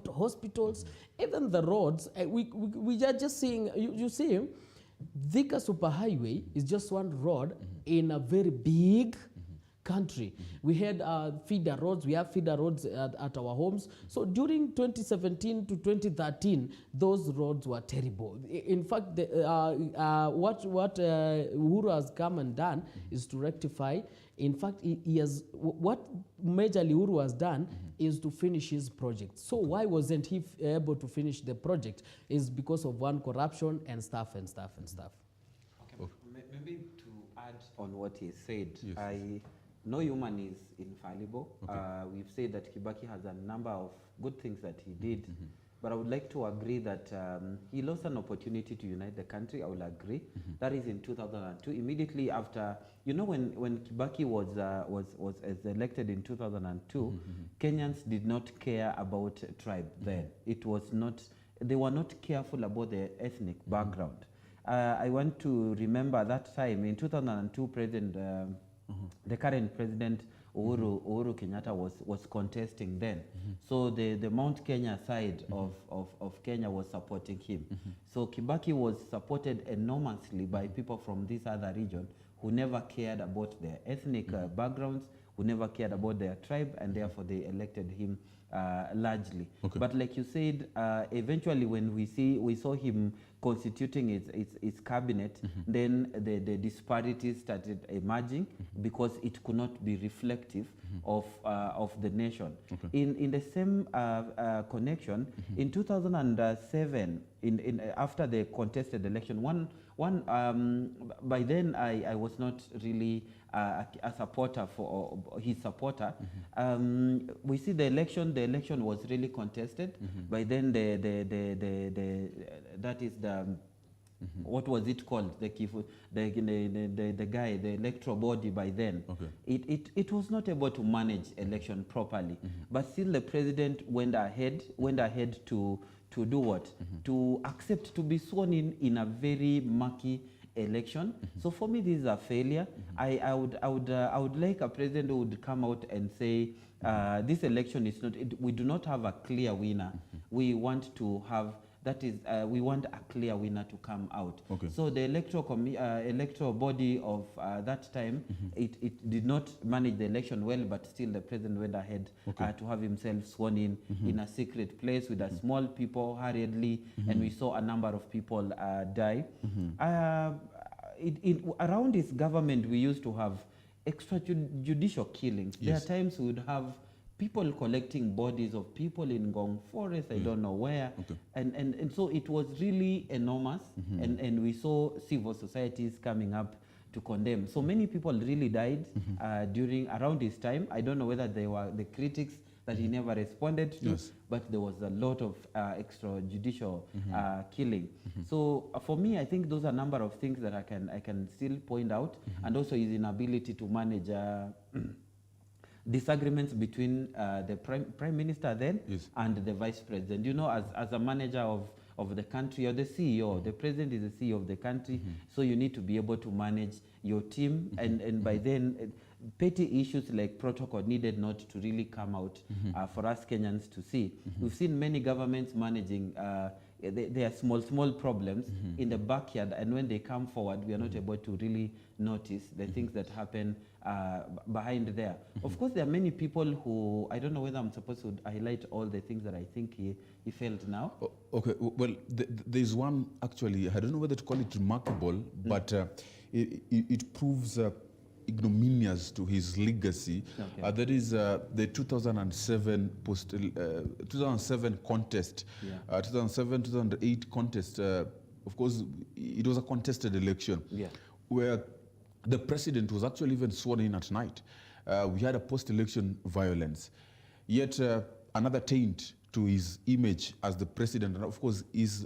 [SPEAKER 3] hospitals, even the roads. We are just seeing, you see, Thika Superhighway is just one road in a very big country. We had feeder roads. We have feeder roads at our homes. So during 2017 to 2013, those roads were terrible. In fact, what Uhuru has come and done is to rectify. In fact, what majorly Uhuru has done is to finish his project. So why wasn't he able to finish the project? Is because of one, corruption and stuff.
[SPEAKER 10] Okay. Maybe to add on what he said, no human is infallible. We've said that Kibaki has a number of good things that he did, but I would like to agree that he lost an opportunity to unite the country. I will agree. That is in 2002, immediately after, you know, when Kibaki was elected in 2002, Kenyans did not care about tribe then. It was not, they were not careful about their ethnic background. I want to remember that time in 2002, the current president Uhuru Kenyatta was contesting then. So the Mount Kenya side of Kenya was supporting him. So Kibaki was supported enormously by people from this other region who never cared about their ethnic backgrounds, who never cared about their tribe, and therefore they elected him largely. But like you said, eventually when we saw him constituting its cabinet, then the disparities started emerging because it could not be reflective of the nation. In the same connection, in 2007, after the contested election, by then I was not really a supporter for his supporter. We see the election was really contested. By then that is the what was it called, the guy, the electoral body by then, it was not able to manage election properly. But still the president went ahead to do what? To accept to be sworn in a very murky election. So for me, this is a failure. I would like a president who would come out and say, this election is not, we do not have a clear winner. We want to have that is, we want a clear winner to come out.
[SPEAKER 1] Okay.
[SPEAKER 10] So the electoral body of that time, it did not manage the election well, but still the president went ahead to have himself sworn in a secret place with a small people hurriedly, and we saw a number of people die. Around his government, we used to have extrajudicial killings.
[SPEAKER 1] Yes.
[SPEAKER 10] There are times we would have people collecting bodies of people in Ngong Forest, I don't know where. And so it was really enormous, and we saw civil societies coming up to condemn. So many people really died around his time. I don't know whether they were the critics that he never responded to, but there was a lot of extrajudicial killing. So for me, I think those are a number of things that I can still point out, and also his inability to manage disagreements between the prime minister then and the vice president. You know, as a manager of the country, or the CEO, the president is the CEO of the country, so you need to be able to manage your team, and by then petty issues like protocol needed not to really come out for us Kenyans to see. We've seen many governments managing there are small problems in the backyard, and when they come forward, we are not able to really notice the things that happen behind there. Of course, there are many people who, I don't know whether I'm supposed to highlight all the things that I think he failed now.
[SPEAKER 1] Okay, well, there's one actually, I don't know whether to call it remarkable, but it proves ignominious to his legacy. That is the 2007 2007 contest, 2007-2008 contest. Of course, it was a contested election where the president was actually even sworn in at night. We had a post-election violence. Yet another taint to his image as the president, and of course his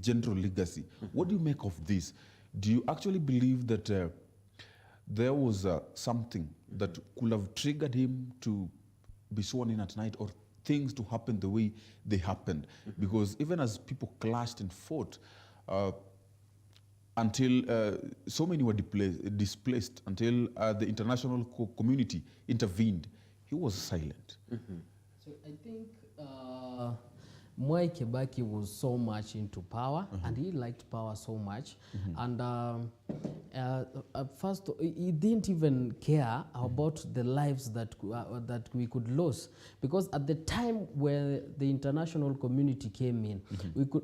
[SPEAKER 1] general legacy. What do you make of this? Do you actually believe that there was something that could have triggered him to be sworn in at night, or things to happen the way they happened? Because even as people clashed and fought, until so many were displaced, until the international community intervened, he was silent.
[SPEAKER 3] So I think Mwai Kibaki was so much into power, and he liked power so much. And first, he didn't even care about the lives that we could lose, because at the time where the international community came in,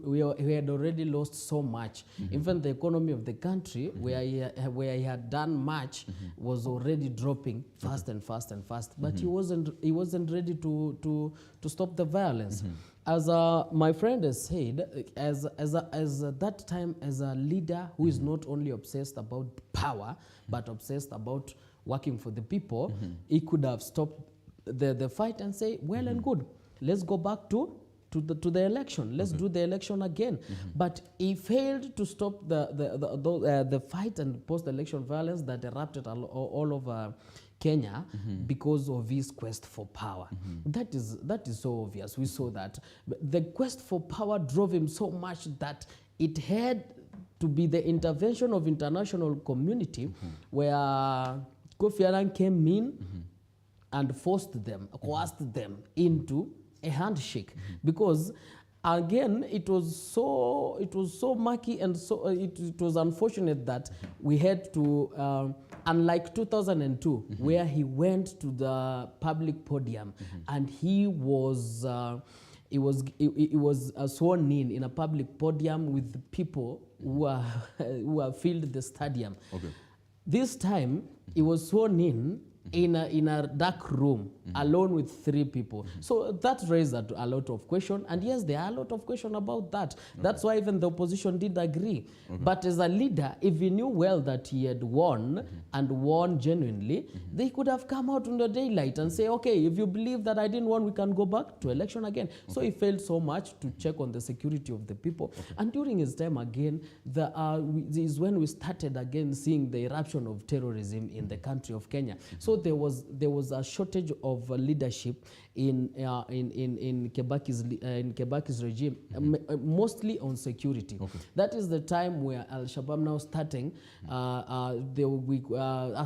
[SPEAKER 3] we had already lost so much. Even the economy of the country, where he had done much, was already dropping fast and fast and fast. But he wasn't ready to stop the violence. As my friend has said, as that time, as a leader who is not only obsessed about power, but obsessed about working for the people, he could have stopped the fight and say, well and good, let's go back to the election. Let's do the election again. But he failed to stop the fight and post-election violence that erupted all over Kenya because of his quest for power. That is so obvious. We saw that. The quest for power drove him so much that it had to be the intervention of international community where Kofi Annan came in and forced them, coerced them into a handshake, because again, it was so murky, and so it was unfortunate that we had to, unlike 2002, where he went to the public podium and he was sworn in a public podium with people who filled the stadium. This time, he was sworn in a dark room alone with 3 people. So that raised a lot of questions. And yes, there are a lot of questions about that. That's why even the opposition did agree. But as a leader, if he knew well that he had won and won genuinely, they could have come out in the daylight and say, okay, if you believe that I didn't win, we can go back to election again. So he failed so much to check on the security of the people. And during his time again, is when we started again seeing the eruption of terrorism in the country of Kenya. So so there was a shortage of leadership in Kibaki's regime, mostly on security. That is the time where Al-Shabaab now starting, we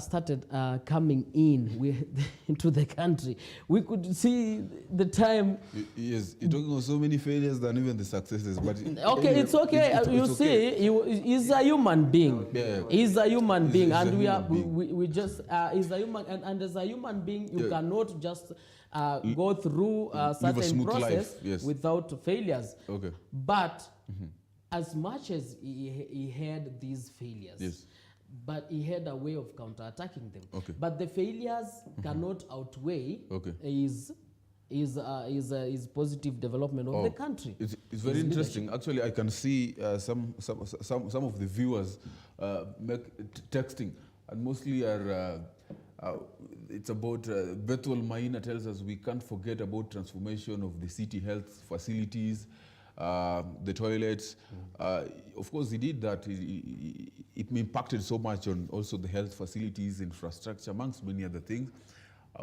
[SPEAKER 3] started coming in into the country. We could see the time.
[SPEAKER 1] Yes, you're talking of so many failures than even the successes. But
[SPEAKER 3] okay, anyway, it's okay. You see, he's a human being.
[SPEAKER 1] Yeah.
[SPEAKER 3] He's a human being, and we just he's a human, and as a human being, you cannot just go through a certain process without failures.
[SPEAKER 1] Okay.
[SPEAKER 3] But as much as he had these failures, but he had a way of counterattacking them.
[SPEAKER 1] Okay.
[SPEAKER 3] But the failures cannot outweigh his positive development of the country.
[SPEAKER 1] It's very interesting. Actually, I can see some of the viewers texting, and mostly are it's about Bethel Maina tells us we can't forget about transformation of the city health facilities, the toilets. Of course, he did that. It impacted so much on also the health facilities, infrastructure, amongst many other things.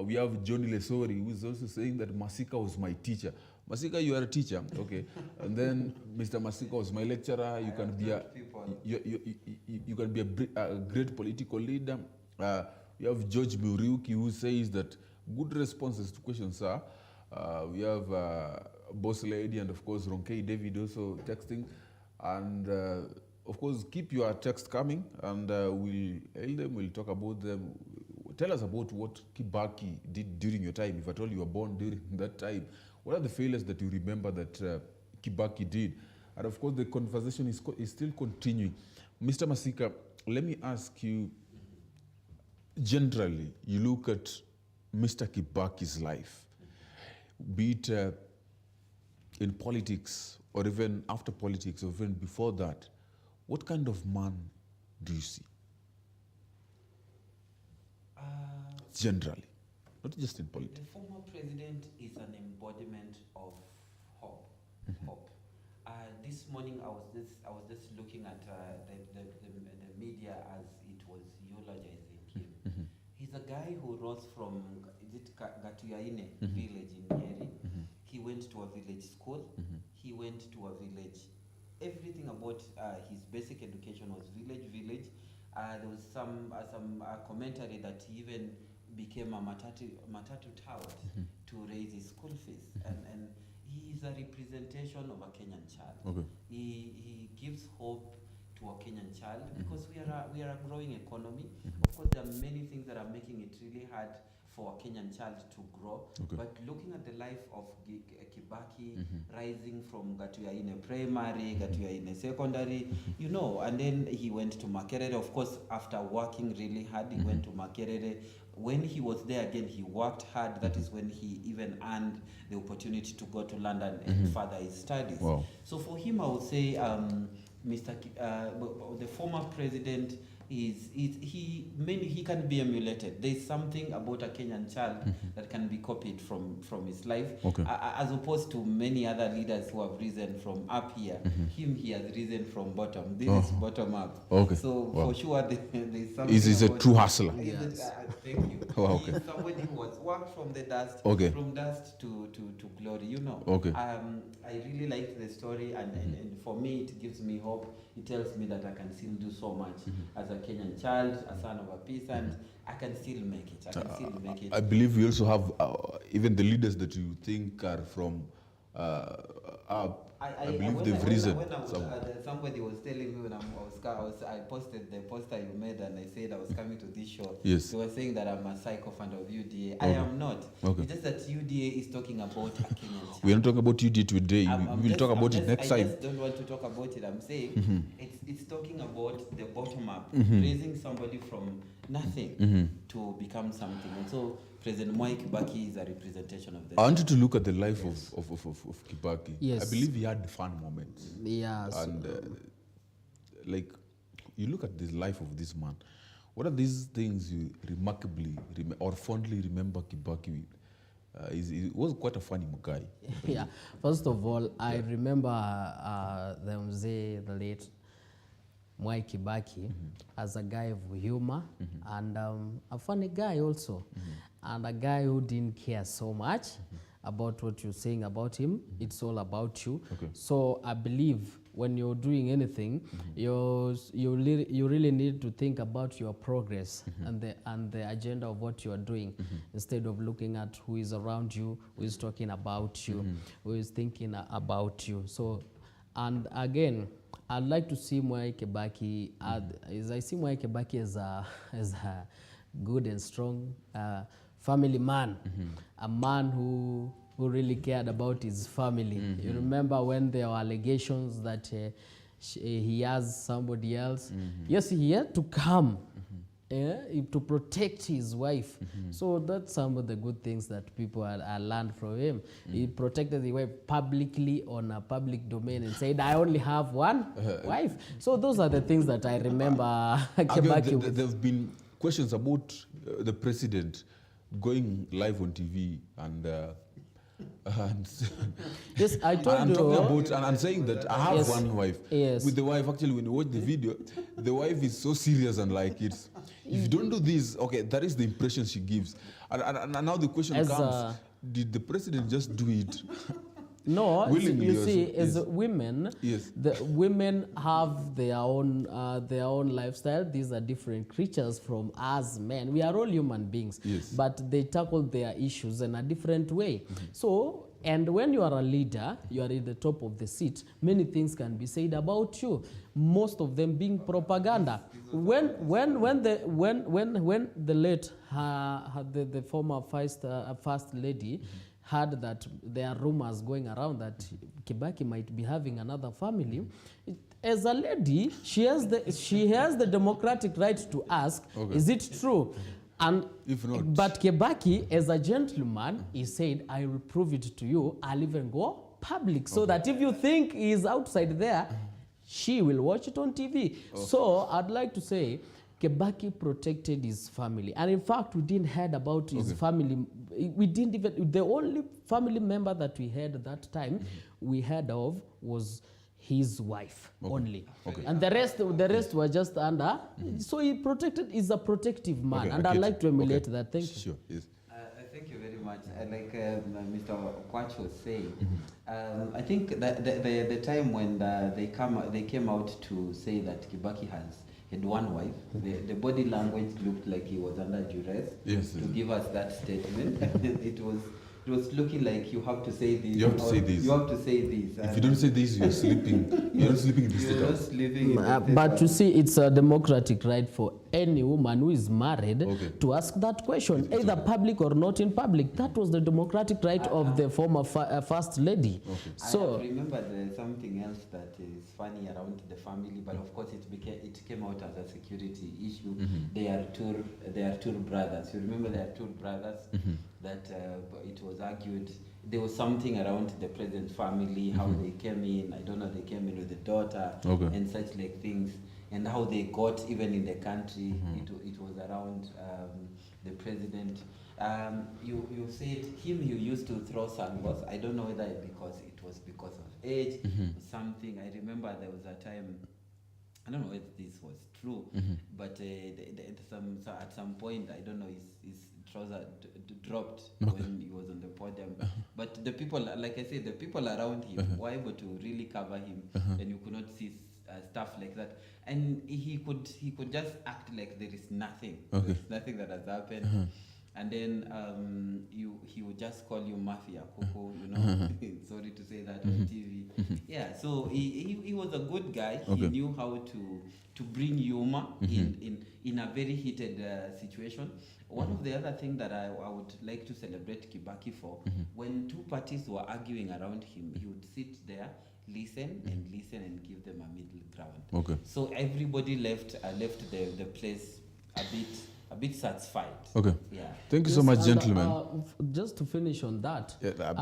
[SPEAKER 1] We have Johnny Lesori, who is also saying that Masika was my teacher. Masika, you are a teacher, okay. And then Mr. Masika was my lecturer. You can be you can be a great political leader. We have George Muriuki, who says that good responses to questions are. We have Boss Lady and of course Ronkei David also texting. And of course, keep your text coming, and we'll hail them, we'll talk about them. Tell us about what Kibaki did during your time, if at all you were born during that time. What are the failures that you remember that Kibaki did? And of course, the conversation is still continuing. Mr. Masika, let me ask you, generally, you look at Mr. Kibaki's life, be it in politics, or even after politics, or even before that, what kind of man do you see? Generally, not just in politics.
[SPEAKER 10] The former president is an embodiment of hope. Hope. This morning, I was just looking at the media as it was eulogizing him. He's a guy who rose from Gatuyaine village in Nyeri. He went to a village school. He went to a village. Everything about his basic education was village. There was some commentary that he even became a matatu tout to raise his school fees, and he is a representation of a Kenyan child.
[SPEAKER 1] Okay.
[SPEAKER 10] He gives hope to a Kenyan child because we are a growing economy. Of course, there are many things that are making it really hard for a Kenyan child to grow. But looking at the life of Kibaki, rising from Gatuyaine Primary, Gatuyaine Secondary, you know, and then he went to Makerere. Of course, after working really hard, he went to Makerere. When he was there again, he worked hard. That is when he even earned the opportunity to go to London and further his studies.
[SPEAKER 1] Wow.
[SPEAKER 10] So for him, I would say the former president he can be emulated. There's something about a Kenyan child that can be copied from his life, as opposed to many other leaders who have risen from up here. He has risen from bottom. This is bottom up. So for sure, there's something.
[SPEAKER 1] He's a true hustler.
[SPEAKER 10] Thank you. He's somebody who has worked from the dust, from dust to glory. You know. I really liked the story, and for me, it gives me hope. It tells me that I can still do so much as a Kenyan child, a son of a peasant. I can still make it.
[SPEAKER 1] I believe we also have even the leaders that you think are from I believe they've risen.
[SPEAKER 10] Somebody was telling me when I posted the poster you made, and I said I was coming to this show.
[SPEAKER 1] Yes.
[SPEAKER 10] They were saying that I'm a sycophant of UDA. I am not. It's just that UDA is talking about a Kenyan child.
[SPEAKER 1] We are not talking about UDA today. We will talk about it next time.
[SPEAKER 10] I just don't want to talk about it. I'm saying it's talking about the bottom up, raising somebody from nothing to become something. And so President Mwai Kibaki is a representation of that.
[SPEAKER 1] I wanted to look at the life of Kibaki.
[SPEAKER 3] Yes.
[SPEAKER 1] I believe he had fun moments.
[SPEAKER 3] Yes.
[SPEAKER 1] And like, you look at the life of this man. What are these things you remarkably or fondly remember Kibaki with? He was quite a funny guy.
[SPEAKER 3] Yeah. First of all, I remember the late Mwai Kibaki as a guy of humor and a funny guy also, and a guy who didn't care so much about what you're saying about him. It's all about you. So I believe when you're doing anything, you really need to think about your progress and the agenda of what you are doing, instead of looking at who is around you, who is talking about you, who is thinking about you. So, and again, I'd like to see Mwai Kibaki, as I see Mwai Kibaki as a good and strong family man, a man who really cared about his family. You remember when there were allegations that he has somebody else? Yes, he had to come to protect his wife. So that's some of the good things that people are learned from him. He protected his wife publicly on a public domain and said, I only have one wife. So those are the things that I remember. Kibaki
[SPEAKER 1] there have been questions about the president going live on TV and
[SPEAKER 3] yes, I told
[SPEAKER 1] I'm
[SPEAKER 3] you.
[SPEAKER 1] talking about and saying that I have
[SPEAKER 3] Yes.
[SPEAKER 1] one wife.
[SPEAKER 3] Yes.
[SPEAKER 1] With the wife, actually, when you watch the video, the wife is so serious and like it's. If you don't do this, okay, that is the impression she gives. And now the question comes: did the president just do it?
[SPEAKER 3] No,
[SPEAKER 1] willingly?
[SPEAKER 3] you see,
[SPEAKER 1] Also?
[SPEAKER 3] as
[SPEAKER 1] Yes.
[SPEAKER 3] women, the women have their own lifestyle. These are different creatures from us men. We are all human beings, but they tackle their issues in a different way. So, and when you are a leader, you are at the top of the seat. Many things can be said about you. Most of them being propaganda. When the late the former first lady heard that there are rumors going around that Kibaki might be having another family, as a lady, she has the democratic right to ask, is it true? And
[SPEAKER 1] if not,
[SPEAKER 3] but Kibaki, as a gentleman, he said, I will prove it to you. I'll even go public, so that if you think he's outside there, she will watch it on TV. So I'd like to say, Kibaki protected his family. And in fact, we didn't hear about his family. We didn't even, the only family member that we had at that time, we heard of was his wife only. And the rest were just under. So he protected, he's a protective man. And I'd like to emulate that. Thank you.
[SPEAKER 1] Sure, yes.
[SPEAKER 10] Thank you very much. Like Mr. Kwach was saying, I think that the time when they came out to say that Kibaki had one wife, the body language looked like he was under duress to give us that statement. It was looking like you have to say this.
[SPEAKER 1] You have to say this.
[SPEAKER 10] You have to say this.
[SPEAKER 1] If you don't say this, you're sleeping. You're not sleeping in the state house.
[SPEAKER 3] But you see, it's a democratic right for any woman who is married to ask that question, either public or not in public. That was the democratic right of the former first lady. So
[SPEAKER 10] I remember there's something else that is funny around the family, but of course it came out as a security issue. They are two brothers. You remember there are two brothers that it was argued. There was something around the president's family, how they came in. I don't know, they came in with the daughter and such like things, and how they got even in the country. It was around the president. You said him, you used to throw sunglasses. I don't know whether it was because of age or something. I remember there was a time, I don't know if this was true, but at some point, I don't know, his trouser dropped when he was on the podium. But the people, like I said, the people around him were able to really cover him, and you could not see stuff like that. And he could just act like there is nothing. There's nothing that has happened. And then he would just call you mafia, Coco, you know. Sorry to say that on TV. Yeah, so he was a good guy. He knew how to bring humor in a very heated situation. One of the other things that I would like to celebrate Kibaki for, when two parties were arguing around him, he would sit there, listen and give them a middle ground. So everybody left the place a bit satisfied. Yeah.
[SPEAKER 1] Thank you so much, gentlemen.
[SPEAKER 3] Just to finish on that,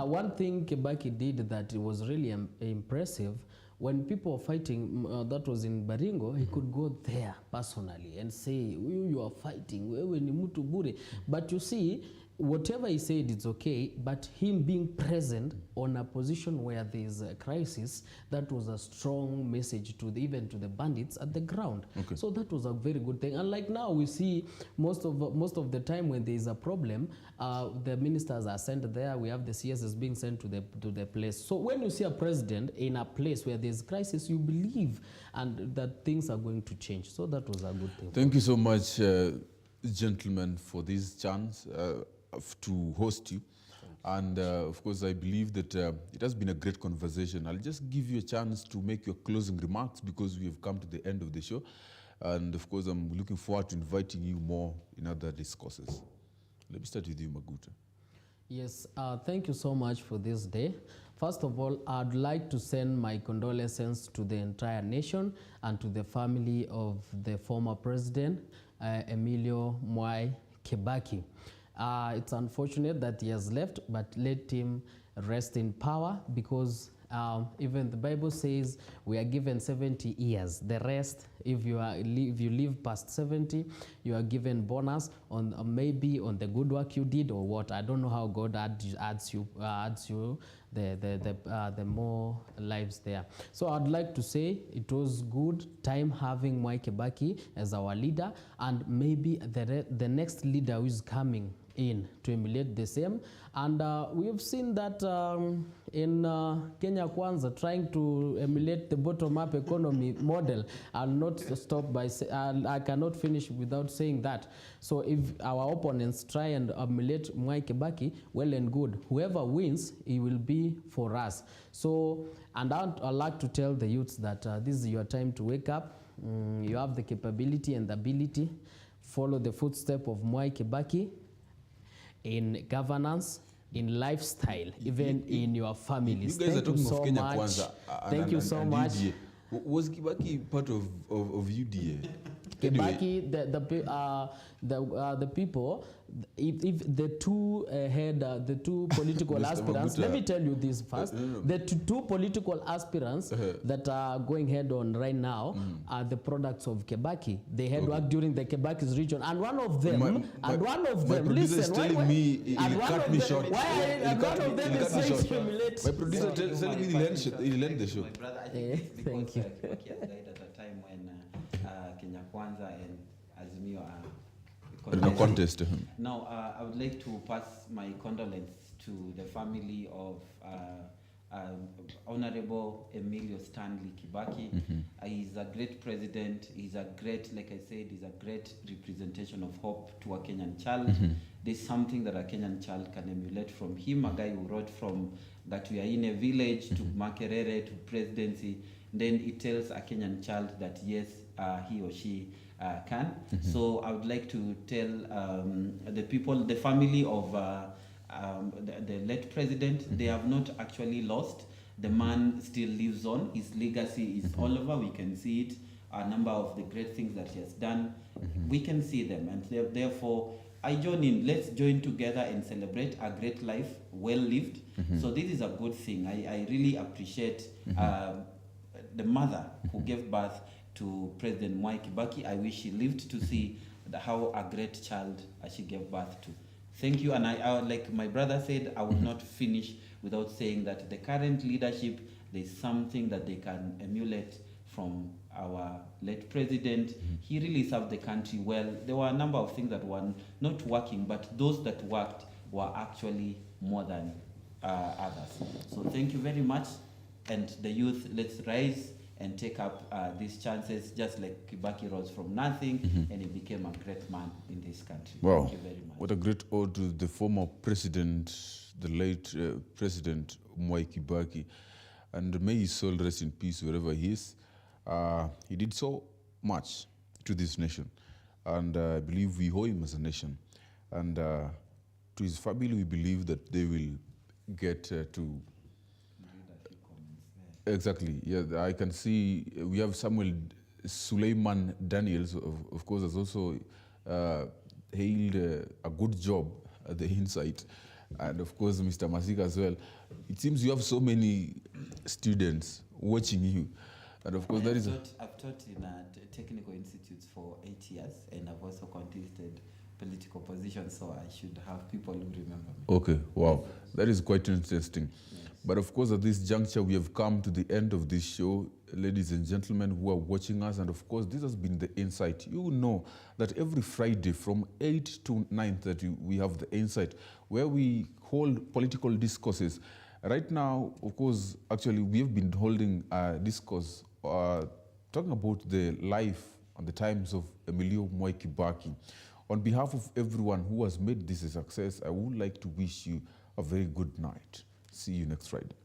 [SPEAKER 3] one thing Kibaki did that was really impressive. When people were fighting, that was in Baringo, he could go there personally and say, you are fighting, wewe ni mtu bure. But you see, whatever he said, it's okay, but him being present on a position where there's a crisis, that was a strong message to even to the bandits at the ground.
[SPEAKER 1] Okay.
[SPEAKER 3] So that was a very good thing. And like now we see most of the time when there is a problem, the ministers are sent there. We have the CSs being sent to the place. So when you see a president in a place where there's crisis, you believe and that things are going to change. So that was a good thing.
[SPEAKER 1] Thank you so much, gentlemen, for this chance to host you. And of course, I believe that it has been a great conversation. I'll just give you a chance to make your closing remarks because we have come to the end of the show. And of course, I'm looking forward to inviting you more in other discourses. Let me start with you, Maguta.
[SPEAKER 3] Yes, thank you so much for this day. First of all, I'd like to send my condolences to the entire nation and to the family of the former president, Emilio Mwai Kibaki. It's unfortunate that he has left, but let him rest in power because even the Bible says we are given 70 years. The rest, if you live past 70, you are given bonus on maybe on the good work you did or what. I don't know how God adds you the more lives there. So I'd like to say it was good time having Mwai Kibaki as our leader, and maybe the next leader who is coming in to emulate the same. And we've seen that in Kenya Kwanza, trying to emulate the bottom-up economy model. I'll not stop by I cannot finish without saying that. So if our opponents try and emulate Mwai Kibaki, well and good. Whoever wins, it will be for us. So, and I'd like to tell the youths that this is your time to wake up. You have the capability and the ability. Follow the footsteps of Mwai Kibaki in governance, in lifestyle, even in your families.
[SPEAKER 1] You guys are talking of Kenya
[SPEAKER 3] much.
[SPEAKER 1] Kwanza.
[SPEAKER 3] Thank you so much.
[SPEAKER 1] UDA. Was Kibaki part of UDA?
[SPEAKER 3] Kibaki, the people, if the two the two political aspirants, let me tell you this first. The two political aspirants that are going head on right now are the products of Kibaki. They had worked during the Kibaki's region, and one of them, listen,
[SPEAKER 1] telling me he cut me short.
[SPEAKER 3] And one of them is saying stimulate.
[SPEAKER 1] My producer telling me he'll end the show.
[SPEAKER 10] My brother, I think it's because
[SPEAKER 3] thank you.
[SPEAKER 10] Kibaki has died at a time when Kenya Kwanza and Azimio are
[SPEAKER 1] in a contest to him.
[SPEAKER 10] Now, I would like to pass my condolence to the family of Honorable Emilio Stanley Kibaki. He's a great president. He's a great, like I said, he's a great representation of hope to a Kenyan child. There's something that a Kenyan child can emulate from him, a guy who wrote from Gatuyaine village to Makerere to presidency. Then it tells a Kenyan child that yes, he or she can. So I would like to tell the people, the family of the late president, they have not actually lost. The man still lives on. His legacy is all over. We can see it. A number of the great things that he has done, we can see them. And therefore, I join in. Let's join together and celebrate a great life, well lived. So this is a good thing. I really appreciate the mother who gave birth to President Mwai Kibaki. I wish she lived to see how a great child she gave birth to. Thank you. And I like my brother said, I will not finish without saying that the current leadership, there's something that they can emulate from our late president. He really served the country well. There were a number of things that were not working, but those that worked were actually more than others. So thank you very much. And the youth, let's rise and take up these chances, just like Kibaki rose from nothing and he became a great man in this country.
[SPEAKER 1] Wow.
[SPEAKER 10] Thank you very much.
[SPEAKER 1] What a great ode to the former president, the late President Mwai Kibaki. And may his soul rest in peace wherever he is. He did so much to this nation. And I believe we owe him as a nation. And to his family, we believe that they will get to... Exactly. Yeah, I can see we have Samuel Suleiman Daniels, of course, has also hailed a good job at the Insight. And of course, Mr. Masika as well. It seems you have so many students watching you. And of course,
[SPEAKER 10] I've taught in technical institutes for 8 years, and I've also contested political position, so I should have people who remember me.
[SPEAKER 1] Okay, wow. That is quite interesting. But of course, at this juncture, we have come to the end of this show, ladies and gentlemen who are watching us. And of course, this has been The Insight. You know that every Friday from 8 to 9:30, we have The Insight, where we hold political discourses. Right now, of course, actually, we have been holding a discourse talking about the life and the times of Emilio Mwai Kibaki. On behalf of everyone who has made this a success, I would like to wish you a very good night. See you next Friday.